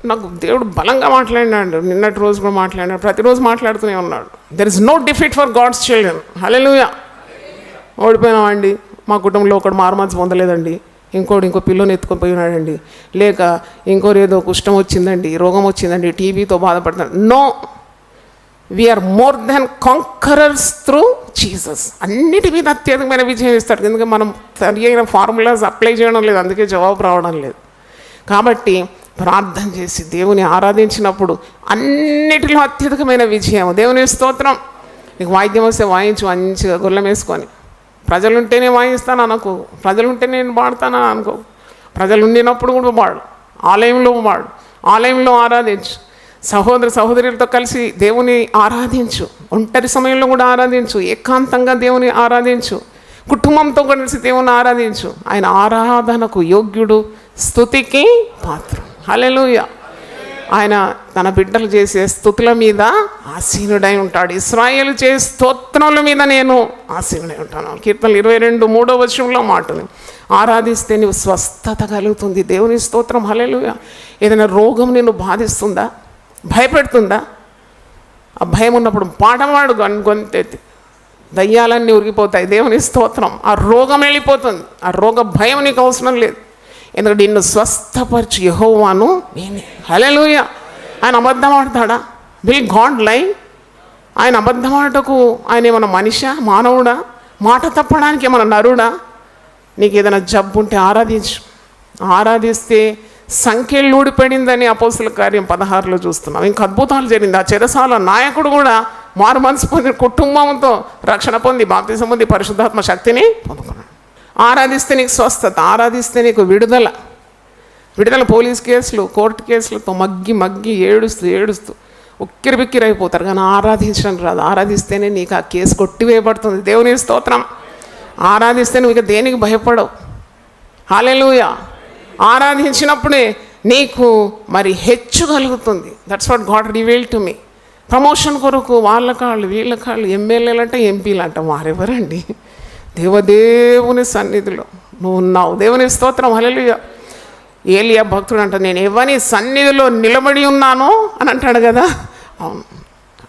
నాకు దేవుడు బలంగా మాట్లాడినాడు. నిన్నటి రోజు కూడా మాట్లాడినాడు, ప్రతిరోజు మాట్లాడుతూనే ఉన్నాడు. There is no defeat for God's children. Hallelujah. ఓడిపోయినామండి, మా కుటుంబంలో ఒకడు మారుమనసు పొందలేదండి, ఇంకో పిల్లని ఎత్తుకొని పోయినాడండి, లేక ఇంకోరు ఏదో కుష్టం వచ్చిందండి, రోగం వచ్చిందండి, టీబీతో బాధపడుతున్నాడు. No, we're more than conquerors through Jesus. అన్నిటి మీద అత్యధికమైన విజయం ఇస్తాడు. ఎందుకంటే మనం సరి అయిన ఫార్ములాస్ అప్లై చేయడం లేదు, అందుకే జవాబు రావడం లేదు. కాబట్టి ప్రార్థన చేసి దేవుని ఆరాధించినప్పుడు అన్నిటిలో అత్యధికమైన విజయం. దేవుని స్తోత్రం. నీకు వాయిద్యం వస్తే వాయించు, మంచిగా గొల్లం వేసుకొని. ప్రజలుంటేనే వాయిస్తాను అనుకో, ప్రజలుంటే నేను పాడతానని అనుకో. ప్రజలు ఉండినప్పుడు కూడా పాడు, ఆలయంలో ఆరాధించు, సహోదరులతో కలిసి దేవుని ఆరాధించు, ఒంటరి సమయంలో కూడా ఆరాధించు, ఏకాంతంగా దేవుని ఆరాధించు, కుటుంబంతో కలిసి దేవుని ఆరాధించు. ఆయన ఆరాధనకు యోగ్యుడు, స్తుతికి పాత్రుడు. హల్లెలూయా. ఆయన తన బిడ్డలు చేసే స్తుతుల మీద ఆసీనుడై ఉంటాడు. ఇశ్రాయేలు చేసే స్తోత్రముల మీద నేను ఆసీనుడై ఉంటాను. కీర్తనలు 22:3 మాటలు. ఆరాధిస్తే నీవు స్వస్థత కలుగుతుంది. దేవుని స్తోత్రం. హల్లెలూయా. ఏదైనా రోగం నిన్ను బాధిస్తుందా, భయపెడుతుందా? ఆ భయం ఉన్నప్పుడు పాటవాడు గొంతెత్తి, దయ్యాలన్నీ ఉరిగిపోతాయి. దేవుని స్తోత్రం. ఆ రోగం వెళ్ళిపోతుంది. ఆ రోగ భయం నీకు అవసరం లేదు. ఎందుకంటే నిన్ను స్వస్థపరిచి యెహోవాను నేనే. హల్లెలూయా. ఆయన అబద్ధం ఆడతాడా? విల్ గాడ్ లై? ఆయన అబద్ధం ఆడటకు ఆయన ఏమన్నా మనిషా, మానవుడా? మాట తప్పడానికి ఏమన్నా నరుడా? నీకు ఏదైనా జబ్బు ఉంటే ఆరాధిస్తే సంఖ్యలు ఊడిపడిందని అపోస్తుల కార్యం 16లో చూస్తున్నాం. ఇంకా అద్భుతాలు జరిగింది. ఆ చెరసాల నాయకుడు కూడా మారు మనసు పొంది కుటుంబంతో రక్షణ పొంది బాప్తిసం పొంది పరిశుద్ధాత్మ శక్తిని పొందుకున్నాడు. ఆరాధిస్తే నీకు స్వస్థత, ఆరాధిస్తే నీకు విడుదల. పోలీస్ కేసులు, కోర్టు కేసులతో మగ్గి ఏడుస్తూ ఉక్కిరి అయిపోతారు. కానీ ఆరాధించడం రాదు. ఆరాధిస్తేనే నీకు ఆ కేసు కొట్టివేయబడుతుంది. దేవుని స్తోత్రం. ఆరాధిస్తే నువ్వు ఇక దేనికి భయపడవు. హల్లెలూయా. ఆరాధించినప్పుడే నీకు మరి హెచ్చు కలుగుతుంది. That's what God revealed to me. Promotion కొరకు వీళ్ళ కాళ్ళు ఎమ్మెల్యేలు అంటే ఎంపీలు అంట, వారెవరండి? దేవదేవుని సన్నిధిలో నువ్వు ఉన్నావు. దేవుని స్తోత్రం. హల్లెలూయా. ఏలియా భక్తుడు అంట, నేను ఎవని సన్నిధిలో నిలబడి ఉన్నాను అని అంటాడు కదా. అవును,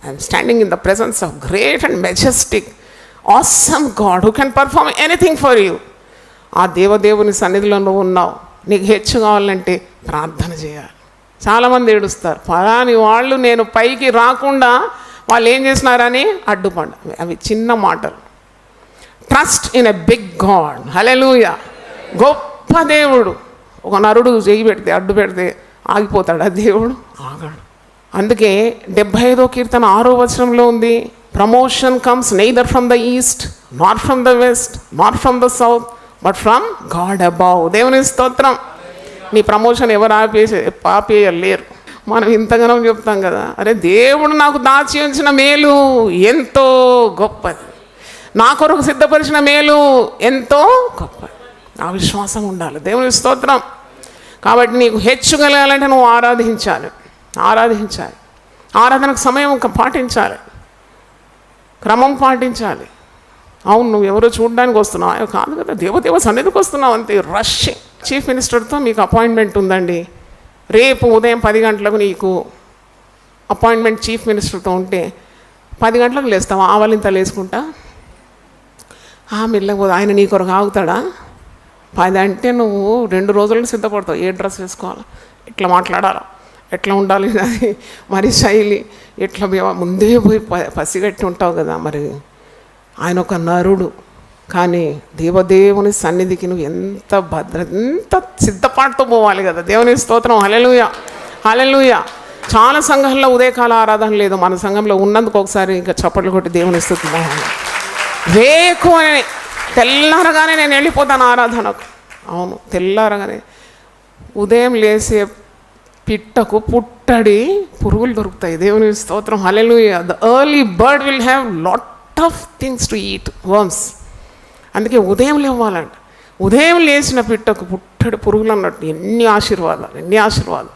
I'm standing in the presence of great and Majestic awesome God who can perform anything for you. ఆ దేవదేవుని సన్నిధిలో నువ్వు ఉన్నావు. నీకు హెచ్చు కావాలంటే ప్రార్థన చేయాలి. చాలామంది ఏడుస్తారు, ఫలాని వాళ్ళు నేను పైకి రాకుండా వాళ్ళు ఏం చేసినారని అడ్డుపడ్డ. అవి చిన్న మాటలు. Trust in a big God. Hallelujah. గొప్ప దేవుడు. ఒక నరుడు చెయ్యి పెడితే అడ్డు పెడితే ఆగిపోతాడు, ఆ దేవుడు ఆగాడు. అందుకే 75వ కీర్తన 6వ వచనంలో ఉంది, promotion comes neither from the east not from the west not from the south but from God above. దేవుని స్తోత్రం. నీ ప్రమోషన్ ఎవరు ఆపేయలేరు. మనం ఇంతగానో చెప్తాం కదా, అరే దేవుడు నాకు దాచి ఉంచిన మేలు ఎంతో గొప్పది, నా కొరకు సిద్ధపరిచిన మేలు ఎంతో గొప్పది. ఆ విశ్వాసం ఉండాలి. దేవుని స్తోత్రం. కాబట్టి నీకు హెచ్చు కలగాలంటే నువ్వు ఆరాధించాలి. ఆరాధనకు సమయం పాటించాలి, క్రమం పాటించాలి. అవును, నువ్వు ఎవరో చూడడానికి వస్తున్నావు కాదు కదా, దేవదేవ సన్నిధికి వస్తున్నావు అంతే. రష్. చీఫ్ మినిస్టర్తో మీకు అపాయింట్మెంట్ ఉందండి, రేపు ఉదయం 10 గంటలకు నీకు అపాయింట్మెంట్ చీఫ్ మినిస్టర్తో ఉంటే 10 గంటలకు లేస్తావా? ఆవలింత లేసుకుంటా మెల్లకపోతే ఆయన నీ కొరకు ఆగుతాడా? 10 అంటే నువ్వు 2 రోజులను సిద్ధపడతావు. ఏ డ్రెస్ వేసుకోవాలా, ఎట్లా మాట్లాడాలా, ఎట్లా ఉండాలి, అది మరి శైలి ఎట్లా ముందే పోయి పసిగట్టి ఉంటావు కదా. మరి ఆయన ఒక నరుడు, కానీ దేవదేవుని సన్నిధికి నువ్వు ఎంత సిద్ధపాటుతో పోవాలి కదా. దేవుని స్తోత్రం. హల్లెలూయా, హల్లెలూయా. చాలా సంఘాల్లో ఉదయకాల ఆరాధన లేదు. మన సంఘంలో ఉన్నందుకు ఒకసారి ఇంకా చప్పట్లు కొట్టి దేవుని స్తుతిద్దాం. వేకువని తెల్లారగానే నేను వెళ్ళిపోతాను ఆరాధనకు. అవును, తెల్లారగానే ఉదయం లేసే పిట్టకు పుట్టడి పురుగులు దొరుకుతాయి. దేవుని స్తోత్రం. Hallelujah. The early bird will have lot of things to eat, worms. అందుకే ఉదయం లేవాలంట. ఉదయం లేచిన పిట్టకు పుట్టడి పురుగులు అన్నట్టు. ఎన్ని ఆశీర్వాదాలు.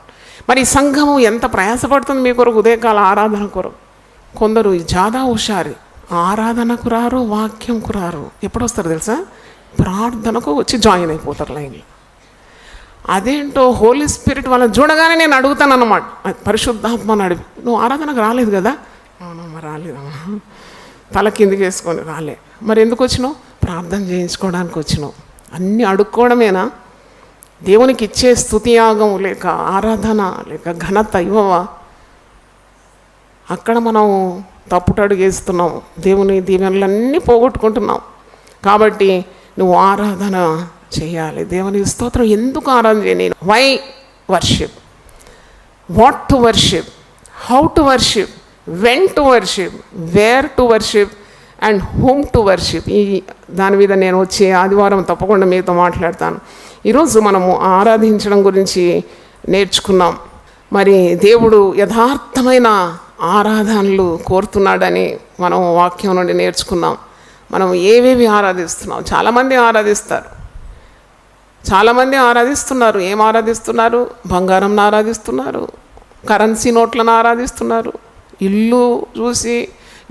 మరి ఈ సంఘము ఎంత ప్రయాసపడుతుంది మీ కొరకు, ఉదయకాల ఆరాధన కొరకు. కొందరు జాదా హుషారి, ఆరాధనకు రారు, వాక్యంకు రారు. ఎప్పుడు వస్తారు తెలుసా? ప్రార్థనకు వచ్చి జాయిన్ అయిపోతారు లైన్లో. అదేంటో హోలీ స్పిరిట్ వాళ్ళని చూడగానే నేను అడుగుతాను అన్నమాట. పరిశుద్ధాత్మని అడిగి, నువ్వు ఆరాధనకు రాలేదు కదా? అవునమ్మా, రాలేదమ్మా. తల కిందికి వేసుకొని రాలే. మరి ఎందుకు వచ్చినావు? ప్రార్థన చేయించుకోవడానికి వచ్చినావు. అన్నీ అడుక్కోవడమేనా? దేవునికి ఇచ్చే స్తుతియాగం లేక ఆరాధన లేక ఘనత ఇవ్వవా? అక్కడ మనం తప్పుటడుగు వేస్తున్నాం, దేవుని దీవెనలన్నీ పోగొట్టుకుంటున్నాం. కాబట్టి నువ్వు ఆరాధన చేయాలి. దేవుని స్తోత్రం. ఎందుకు ఆరాధన చేయని? Why worship, what to worship, how to worship, when to worship, where to worship and whom to worship. ఈ దాని మీద నేను వచ్చే ఆదివారం తప్పకుండా మీతో మాట్లాడతాను. ఈరోజు మనము ఆరాధించడం గురించి నేర్చుకున్నాం. మరి దేవుడు యథార్థమైన ఆరాధనలు కోరుతున్నాడని మనం వాక్యం నుండి నేర్చుకున్నాం. మనం ఏవేవి ఆరాధిస్తున్నాం? చాలామంది ఆరాధిస్తున్నారు. ఏం ఆరాధిస్తున్నారు? బంగారంను ఆరాధిస్తున్నారు, కరెన్సీ నోట్లను ఆరాధిస్తున్నారు, ఇల్లు చూసి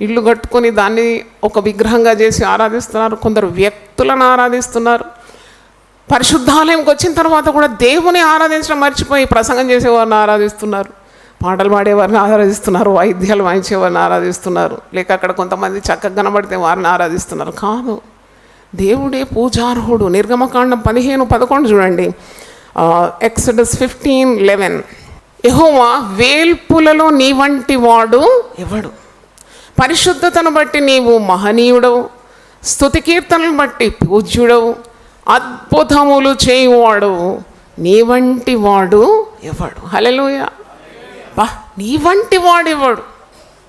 ఇల్లు కట్టుకొని దాన్ని ఒక విగ్రహంగా చేసి ఆరాధిస్తున్నారు. కొందరు వ్యక్తులను ఆరాధిస్తున్నారు. పరిశుద్ధాలయంకి వచ్చిన తర్వాత కూడా దేవుని ఆరాధించడం మర్చిపోయి ప్రసంగం చేసేవారిని ఆరాధిస్తున్నారు, పాటలు పాడేవారిని ఆరాధిస్తున్నారు, వాయిద్యాలు వాయించేవారిని ఆరాధిస్తున్నారు, లేక అక్కడ కొంతమంది చక్కగా కనబడితే వారిని ఆరాధిస్తున్నారు. కాదు, దేవుడే పూజార్హుడు. నిర్గమకాండం 15:11 చూడండి. ఎక్సడస్ 15:11. యెహోవా వేల్పులలో నీ వంటి వాడు ఎవడు? పరిశుద్ధతను బట్టి నీవు మహనీయుడవు, స్తుతి కీర్తనను బట్టి పూజ్యుడవు, అద్భుతములు చేయువాడు, నీ వంటి వాడు ఎవడు? హల్లెలూయా. బా, నీ వంటి వాడు ఎవడు?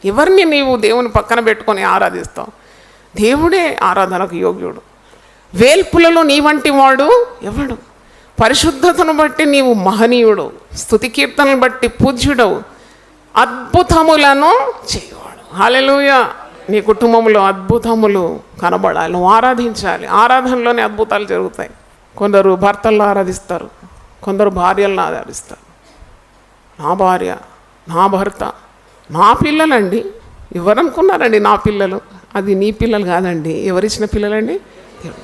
ఎవరిని నీవు దేవుని పక్కన పెట్టుకొని ఆరాధిస్తావు? దేవుడే ఆరాధనకు యోగ్యుడు. వేల్పులలో నీ వంటి వాడు ఎవడు? పరిశుద్ధతను బట్టి నీవు మహనీయుడు, స్తుతి కీర్తనను బట్టి పూజ్యుడవు, అద్భుతములను చేయవాడు. హల్లెలూయా. నీ కుటుంబంలో అద్భుతములు కనబడాలి, నువ్వు ఆరాధించాలి. ఆరాధనలోనే అద్భుతాలు జరుగుతాయి. కొందరు భర్తలను ఆరాధిస్తారు, కొందరు భార్యలను ఆరాధిస్తారు. నా భార్య, నా భర్త, నా పిల్లలండి. ఎవరనుకున్నారండి నా పిల్లలు? అది నీ పిల్లలు కాదండి. ఎవరిచ్చిన పిల్లలండి?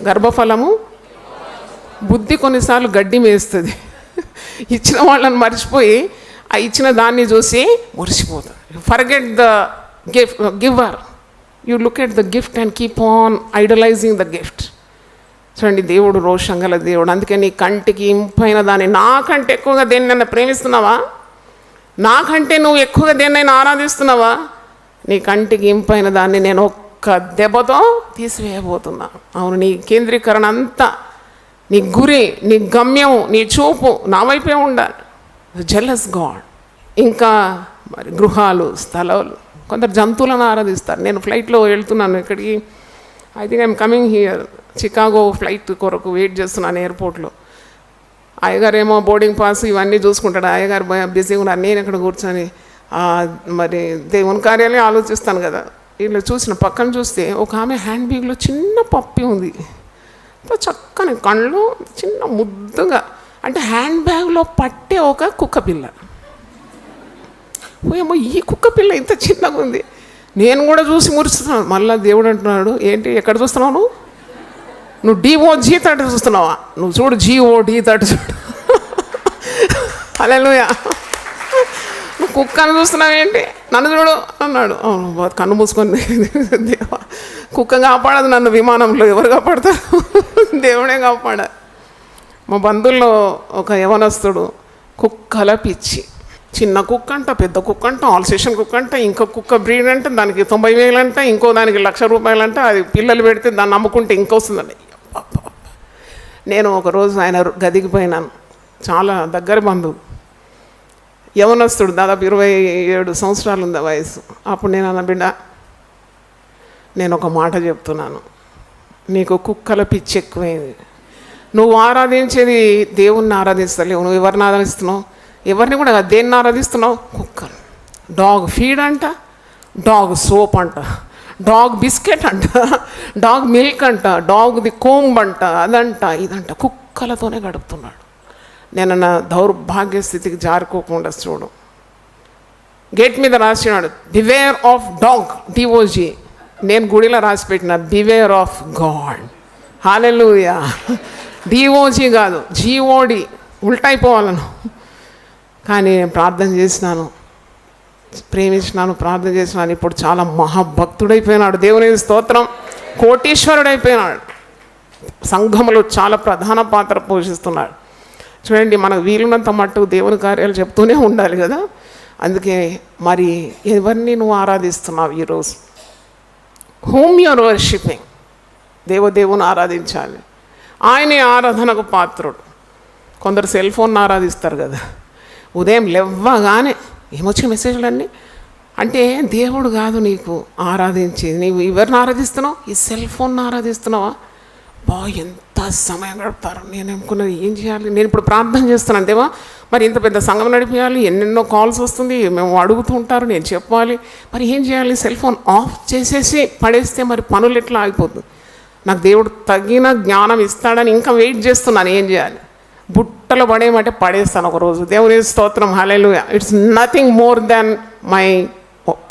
గర్భఫలము బుద్ధి కొన్నిసార్లు గడ్డి మేస్తుంది. ఇచ్చిన వాళ్ళని మర్చిపోయి ఆ ఇచ్చిన దాన్ని చూసి మురిసిపోతుంది. Forget the giver, you look at the gift and keep on idolising the gift. చూడండి, దేవుడు రోషం గల దేవుడు. అందుకే నీ కంటికి ఇంపైన దాన్ని, నాకంటే ఎక్కువగా దేన్నైనా ప్రేమిస్తున్నావా? నాకంటే నువ్వు ఎక్కువగా దేన్నైనా ఆరాధిస్తున్నావా? నీ కంటికి ఇంపైన దాన్ని నేను ఒక్క దెబ్బతో తీసివేయబోతున్నా. అవును, నీ కేంద్రీకరణ అంతా, నీ గురి, నీ గమ్యం, నీ చూపు నా వైపే ఉండాలి. Jealous God. ఇంకా మరి గృహాలు, స్థలాలు, కొందరు జంతువులను ఆరాధిస్తారు. నేను ఫ్లైట్లో వెళ్తున్నాను ఇక్కడికి, I think I'm coming here Chicago flight కొరకు వెయిట్ చేస్తున్నాను ఎయిర్పోర్ట్లో. అయ్యగారేమో బోర్డింగ్ పాస్ ఇవన్నీ చూసుకుంటాడు. అయ్యగారు బిజీగా ఉన్నారు, నేను ఇక్కడ కూర్చొని మరి దేవుని కార్యాలయం ఆలోచిస్తాను కదా. వీళ్ళు చూసిన పక్కన చూస్తే ఒక ఆమె హ్యాండ్ బ్యాగ్లో చిన్న పప్పి ఉంది, చక్కని కళ్ళు, చిన్న ముద్దుగా, అంటే హ్యాండ్ బ్యాగ్లో పట్టే ఒక కుక్క పిల్ల. ఏమో ఈ కుక్క పిల్ల ఇంత చిన్నగా ఉంది. నేను కూడా చూసి మురుస్తున్నాను. మళ్ళీ దేవుడు అంటున్నాడు, ఏంటి ఎక్కడ చూస్తున్నావు నువ్వు డిఓజీ తట్టు చూస్తున్నావా? నువ్వు చూడు జిఓడి తట్టు చూడు. హల్లెలూయా. నువ్వు కుక్కను చూస్తున్నావు ఏంటి, నన్ను చూడు అన్నాడు. కన్ను మూసుకొని దేవా, కుక్క కాపాడదు నన్ను విమానంలో, ఎవరు కాపాడతారు? దేవుడే కాపాడారు. మా బంధువుల్లో ఒక యవనస్తుడు కుక్కల పిచ్చి, చిన్న కుక్క అంట, పెద్ద కుక్క అంట, ఆల్సేషన్ కుక్క అంట, ఇంకో కుక్క బ్రీడ్ అంటే దానికి 90,000 అంట, ఇంకో దానికి 1,00,000 రూపాయలు అంట. అది పిల్లలు పెడితే దాన్ని అమ్ముకుంటే ఇంకొస్తుందండి. నేను ఒకరోజు ఆయన గదికి పోయినాను, చాలా దగ్గర బంధువు, యవనస్తుడు, దాదాపు 27 సంవత్సరాలు ఉంది వయసు. అప్పుడు నేను అన్న, బిడ్డ నేను ఒక మాట చెప్తున్నాను, నీకు కుక్కల పిచ్చి ఎక్కువైంది. నువ్వు ఆరాధించేది దేవుణ్ణి ఆరాధిస్తలేవు. నువ్వు ఎవరిని ఆరాధిస్తున్నావు? ఎవరిని కూడా దేన్ని ఆరాధిస్తున్నావు? కుక్కలు. డాగ్ ఫీడ్ అంట, డాగ్ సోప్ అంట, డాగ్ బిస్కెట్ అంట, డాగ్ మిల్క్ అంట, డాగ్ది కోంబ్ అంట, అదంట ఇదంట, కుక్కలతోనే గడుపుతున్నాడు. నేను నా దౌర్భాగ్య స్థితికి జారుకోకుండా చూడు. గేట్ మీద రాసినాడు, బివేర్ ఆఫ్ డాగ్, డిఓజీ. నేను గుడిలో రాసి పెట్టిన, beware of God. Hallelujah. DOJ కాదు, జిఓడి, ఉల్టైపోవాలను. కానీ నేను ప్రార్థన చేసినాను, ప్రేమించినాను, ప్రార్థన చేసినాను. ఇప్పుడు చాలా మహాభక్తుడైపోయినాడు. దేవుని స్తోత్రం. కోటీశ్వరుడైపోయినాడు. సంఘములో చాలా ప్రధాన పాత్ర పోషిస్తున్నాడు. చూడండి, మనకు వీలున్నంత మట్టుకు దేవుని కార్యాలు చెప్తూనే ఉండాలి కదా. అందుకే మరి ఎవరిని నువ్వు ఆరాధిస్తున్నావు ఈరోజు? Whom you're worshipping. దేవుని ఆరాధించాలి. ఆయనే ఆరాధనకు పాత్రుడు. కొందరు సెల్ ఫోన్ ఆరాధిస్తారు కదా, ఉదయం లేవగానే ఏమొచ్చిన మెసేజ్లన్నీ. అంటే దేవుడు కాదు నీకు ఆరాధించేది. నీవు ఎవరిని ఆరాధిస్తున్నావు? ఈ సెల్ ఫోన్ ఆరాధిస్తున్నావా? ఎంత సమయం గడుపుతారు. నేను అనుకున్నది ఏం చేయాలి, నేను ఇప్పుడు ప్రార్థన చేస్తున్నాను, దేవా మరి ఇంత పెద్ద సంఘం నడిపించాలి, ఎన్నెన్నో కాల్స్ వస్తుంది, మేము అడుగుతూ ఉంటారు, నేను చెప్పాలి, మరి ఏం చేయాలి? సెల్ ఫోన్ ఆఫ్ చేసేసి పడేస్తే మరి పనులు ఎట్లా ఆగిపోతుంది? నాకు దేవుడు తగిన జ్ఞానం ఇస్తాడని ఇంకా వెయిట్ చేస్తున్నాను. ఏం చేయాలి? బుట్టలో పడేయమంటే పడేస్తాను ఒకరోజు. దేవుని స్తోత్రం. Hallelujah. It's nothing more than my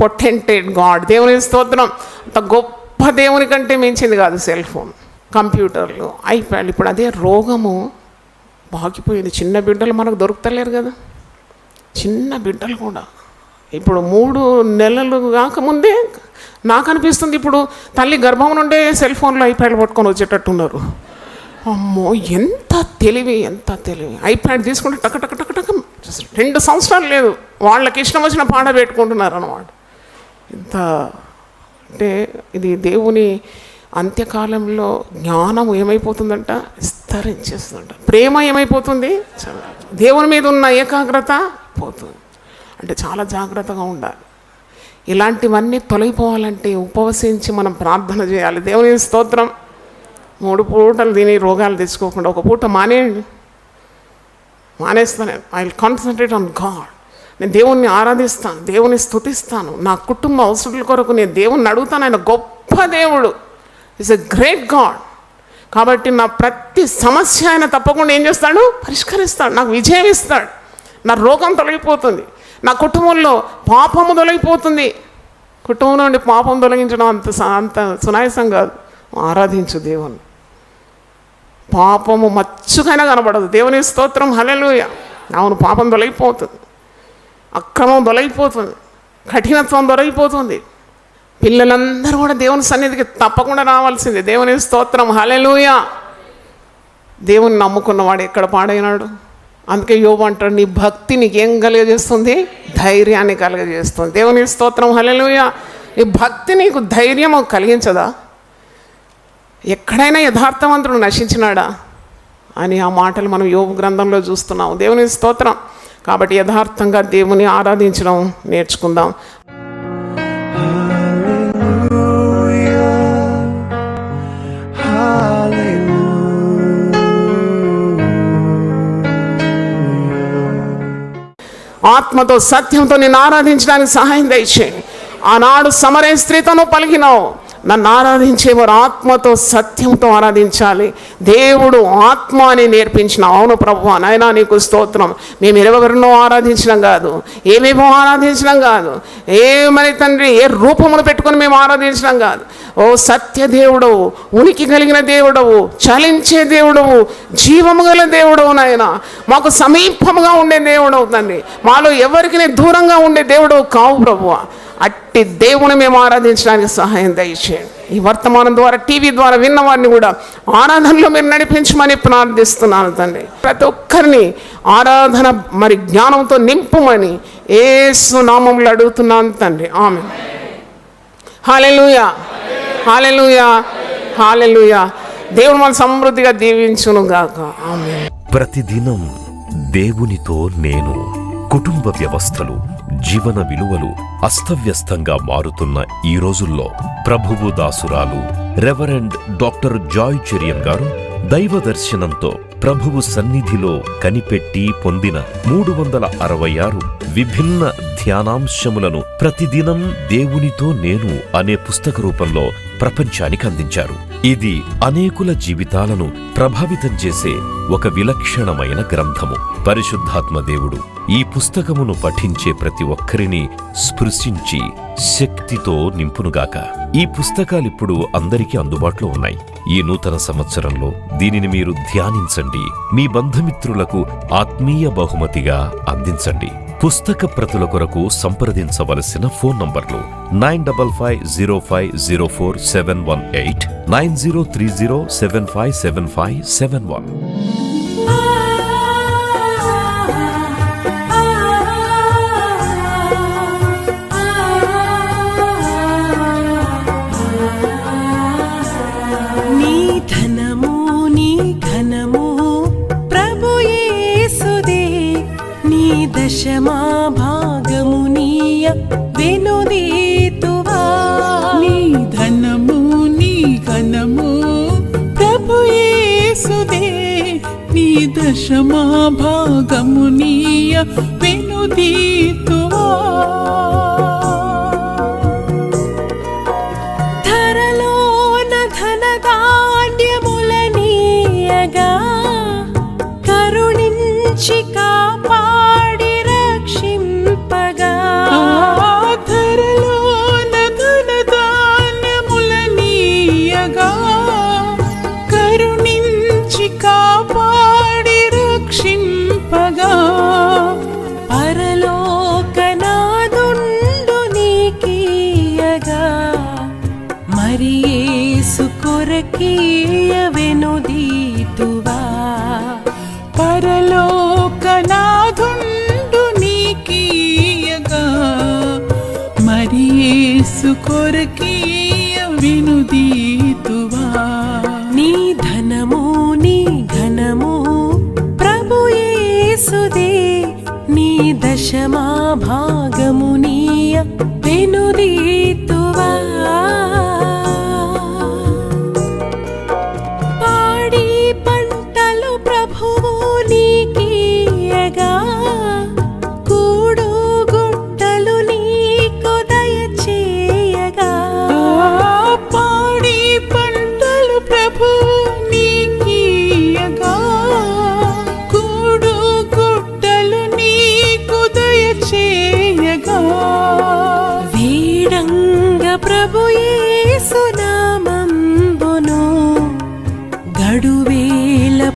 potent God. దేవుని స్తోత్రం. అంత గొప్ప దేవుని కంటే మించింది కాదు సెల్ ఫోన్, కంప్యూటర్లు, ఐప్యాడ్. ఇప్పుడు అదే రోగము బాగిపోయింది. చిన్న బిడ్డలు మనకు దొరుకుతలేరు కదా, చిన్న బిడ్డలు కూడా. ఇప్పుడు 3 నెలలు కాకముందే నాకు అనిపిస్తుంది, ఇప్పుడు తల్లి గర్భం నుండే సెల్ ఫోన్లో ఐప్యాడ్ పట్టుకొని వచ్చేటట్టున్నారు. అమ్మో, ఎంత తెలివి, ఎంత తెలివి. ఐప్యాడ్ తీసుకుంటే టక టక టక టక 2 సంవత్సరాలు లేదు, వాళ్ళకి ఇష్టం వచ్చిన పాట పెట్టుకుంటున్నారు అన్నమాట. ఇంత అంటే ఇది దేవుని అంత్యకాలంలో జ్ఞానం ఏమైపోతుందంట, విస్తరించేస్తుందంట. ప్రేమ ఏమైపోతుంది, దేవుని మీద ఉన్న ఏకాగ్రత పోతుంది. అంటే చాలా జాగ్రత్తగా ఉండాలి. ఇలాంటివన్నీ తొలగిపోవాలంటే ఉపవసించి మనం ప్రార్థన చేయాలి. దేవుని స్తోత్రం. 3 పూటలు తిని రోగాలు తెచ్చుకోకుండా ఒక పూట మానేస్తాను. I will concentrate on God. నేను దేవుణ్ణి ఆరాధిస్తాను, దేవుని స్తుతిస్తాను. నా కుటుంబ అవసరాల కొరకు నేను దేవుణ్ణి అడుగుతాను. ఆయన గొప్ప దేవుడు, ఈజ్ ఎ గ్రేట్ గాడ్. కాబట్టి నా ప్రతి సమస్య ఆయన తప్పకుండా ఏం చేస్తాడు? పరిష్కరిస్తాడు. నాకు విజయం ఇస్తాడు. నా రోగం తొలగిపోతుంది. నా కుటుంబంలో పాపము తొలగిపోతుంది. కుటుంబం నుండి పాపం తొలగించడం అంత సునాయాసం కాదు. ఆరాధించు దేవుని. పాపము మచ్చుకైనా కనబడదు. దేవుని స్తోత్రం. హల్లెలూయా. అవును, పాపం తొలగిపోతుంది, అక్రమం తొలగిపోతుంది, కఠినత్వం తొలగిపోతుంది. పిల్లలందరూ కూడా దేవుని సన్నిధికి తప్పకుండా రావాల్సిందే. దేవుని స్తోత్రం. హల్లెలూయా. దేవుని నమ్ముకున్నవాడు ఎక్కడ పాడైనాడు? అందుకే యోబు అంటాడు, నీ భక్తి నీకేం కలుగజేస్తుంది? ధైర్యాన్ని కలుగజేస్తుంది. దేవుని స్తోత్రం. హల్లెలూయా. నీ భక్తి నీకు ధైర్యం కలిగించదా? ఎక్కడైనా యథార్థవంతుడు నశించినాడా అని ఆ మాటలు మనం యోబు గ్రంథంలో చూస్తున్నాం. దేవుని స్తోత్రం. కాబట్టి యథార్థంగా దేవుని ఆరాధించడం నేర్చుకుందాం. Hallelujah. ఆత్మతో సత్యంతో నిన్ను ఆరాధించడానికి సహాయం దయచేయండి. ఆనాడు సమరయ స్త్రీతో నువ్వు పలికినావు, నన్ను ఆరాధించేవారు ఆత్మతో సత్యంతో ఆరాధించాలి, దేవుడు ఆత్మ అని నేర్పించిన. అవును ప్రభువా, నాయనా నీకు స్తోత్రం. మేము ఎవరినో ఆరాధించడం కాదు, ఏమేమో ఆరాధించడం కాదు, మరి తండ్రి ఏ రూపమును పెట్టుకొని మేము ఆరాధించడం కాదు. ఓ సత్య దేవుడవు, ఉనికి కలిగిన దేవుడవు, చలించే దేవుడవు, జీవము గల దేవుడవు నాయన, మాకు సమీపముగా ఉండే దేవుడవు తండ్రి, మాలో ఎవరికి దూరంగా ఉండే దేవుడవు కావు ప్రభువా. అట్టి దేవుని మేము ఆరాధించడానికి సహాయం దయచేయండి. ఈ వర్తమానం ద్వారా టీవీ ద్వారా విన్న వారిని కూడా ఆరాధనలో మీరు నడిపించమని ప్రార్థిస్తున్నాను తండ్రి. ప్రతి ఒక్కరిని ఆరాధన మరి జ్ఞానంతో నింపుమని యేసు నామములో అడుగుతున్నాను తండ్రి. ఆమేన్. హల్లెలూయా, హల్లెలూయా, హల్లెలూయా. దేవుడు మన సమృద్ధిగా దీవించును గాక. ఆమేన్. ప్రతిదినం దేవునితో నేను. కుటుంబ వ్యవస్థలు, జీవన విలువలు అస్తవ్యస్తంగా మారుతున్న ఈ రోజుల్లో ప్రభువు దాసురాలు రెవరెండ్ డాక్టర్ జాయ్ చెరియన్ గారు దైవ దర్శనంతో ప్రభువు సన్నిధిలో కనిపెట్టి పొందిన 366 విభిన్న ధ్యానాంశములను ప్రతిదినం దేవునితో నేను అనే పుస్తక రూపంలో ప్రపంచానికి అందించారు. ఇది అనేకుల జీవితాలను ప్రభావితం చేసే ఒక విలక్షణమైన గ్రంథము. పరిశుద్ధాత్మ దేవుడు ఈ పుస్తకమును పఠించే ప్రతి ఒక్కరిని స్పృశించి శక్తితో నింపునుగాక. ఈ పుస్తకాలిప్పుడు అందరికీ అందుబాటులో ఉన్నాయి. ఈ నూతన సంవత్సరంలో దీనిని మీరు ధ్యానించండి, మీ బంధుమిత్రులకు ఆత్మీయ బహుమతిగా అందించండి. పుస్తక ప్రతుల కొరకు సంప్రదించవలసిన ఫోన్ నంబర్లు 9550504718, 9030757571. దశమా భాగమునీయ వెనుదీతువా. నీ ధనము నీ ఘనము ప్రభు యేసుదే, నీ దశమా భాగమునీయ వెనుదీతువా. ధరలోన ధనధాన్యములనీయగా కరుణించి కాపాడి రక్షింపగా. ధరలోన ధనధాన్యములనీయగా కరుణించి కాపాడి రక్షింపగా. పరలోకనాదుండు నీకీయగా మరి యేసు కొరకీయ వెనుదీతువా. పరలోకనాదుండు నీకీయగా మరి యేసు కొరకీయ వెనుదీతువా. నీ ధనము నీ ఘనము ప్రభు యేసుదే, నీ దశమా భాగమునీయ వెనుదీతువా. పాడి పంటలు ప్రభువు నీకీయగా కూడు గుట్టలు నీకు దయచేయగా. పాడి పంటలు ప్రభువు నీకీయగా కూడు గుట్టలు నీకు దయచేయగా. వీడంగ ప్రభు యేసునా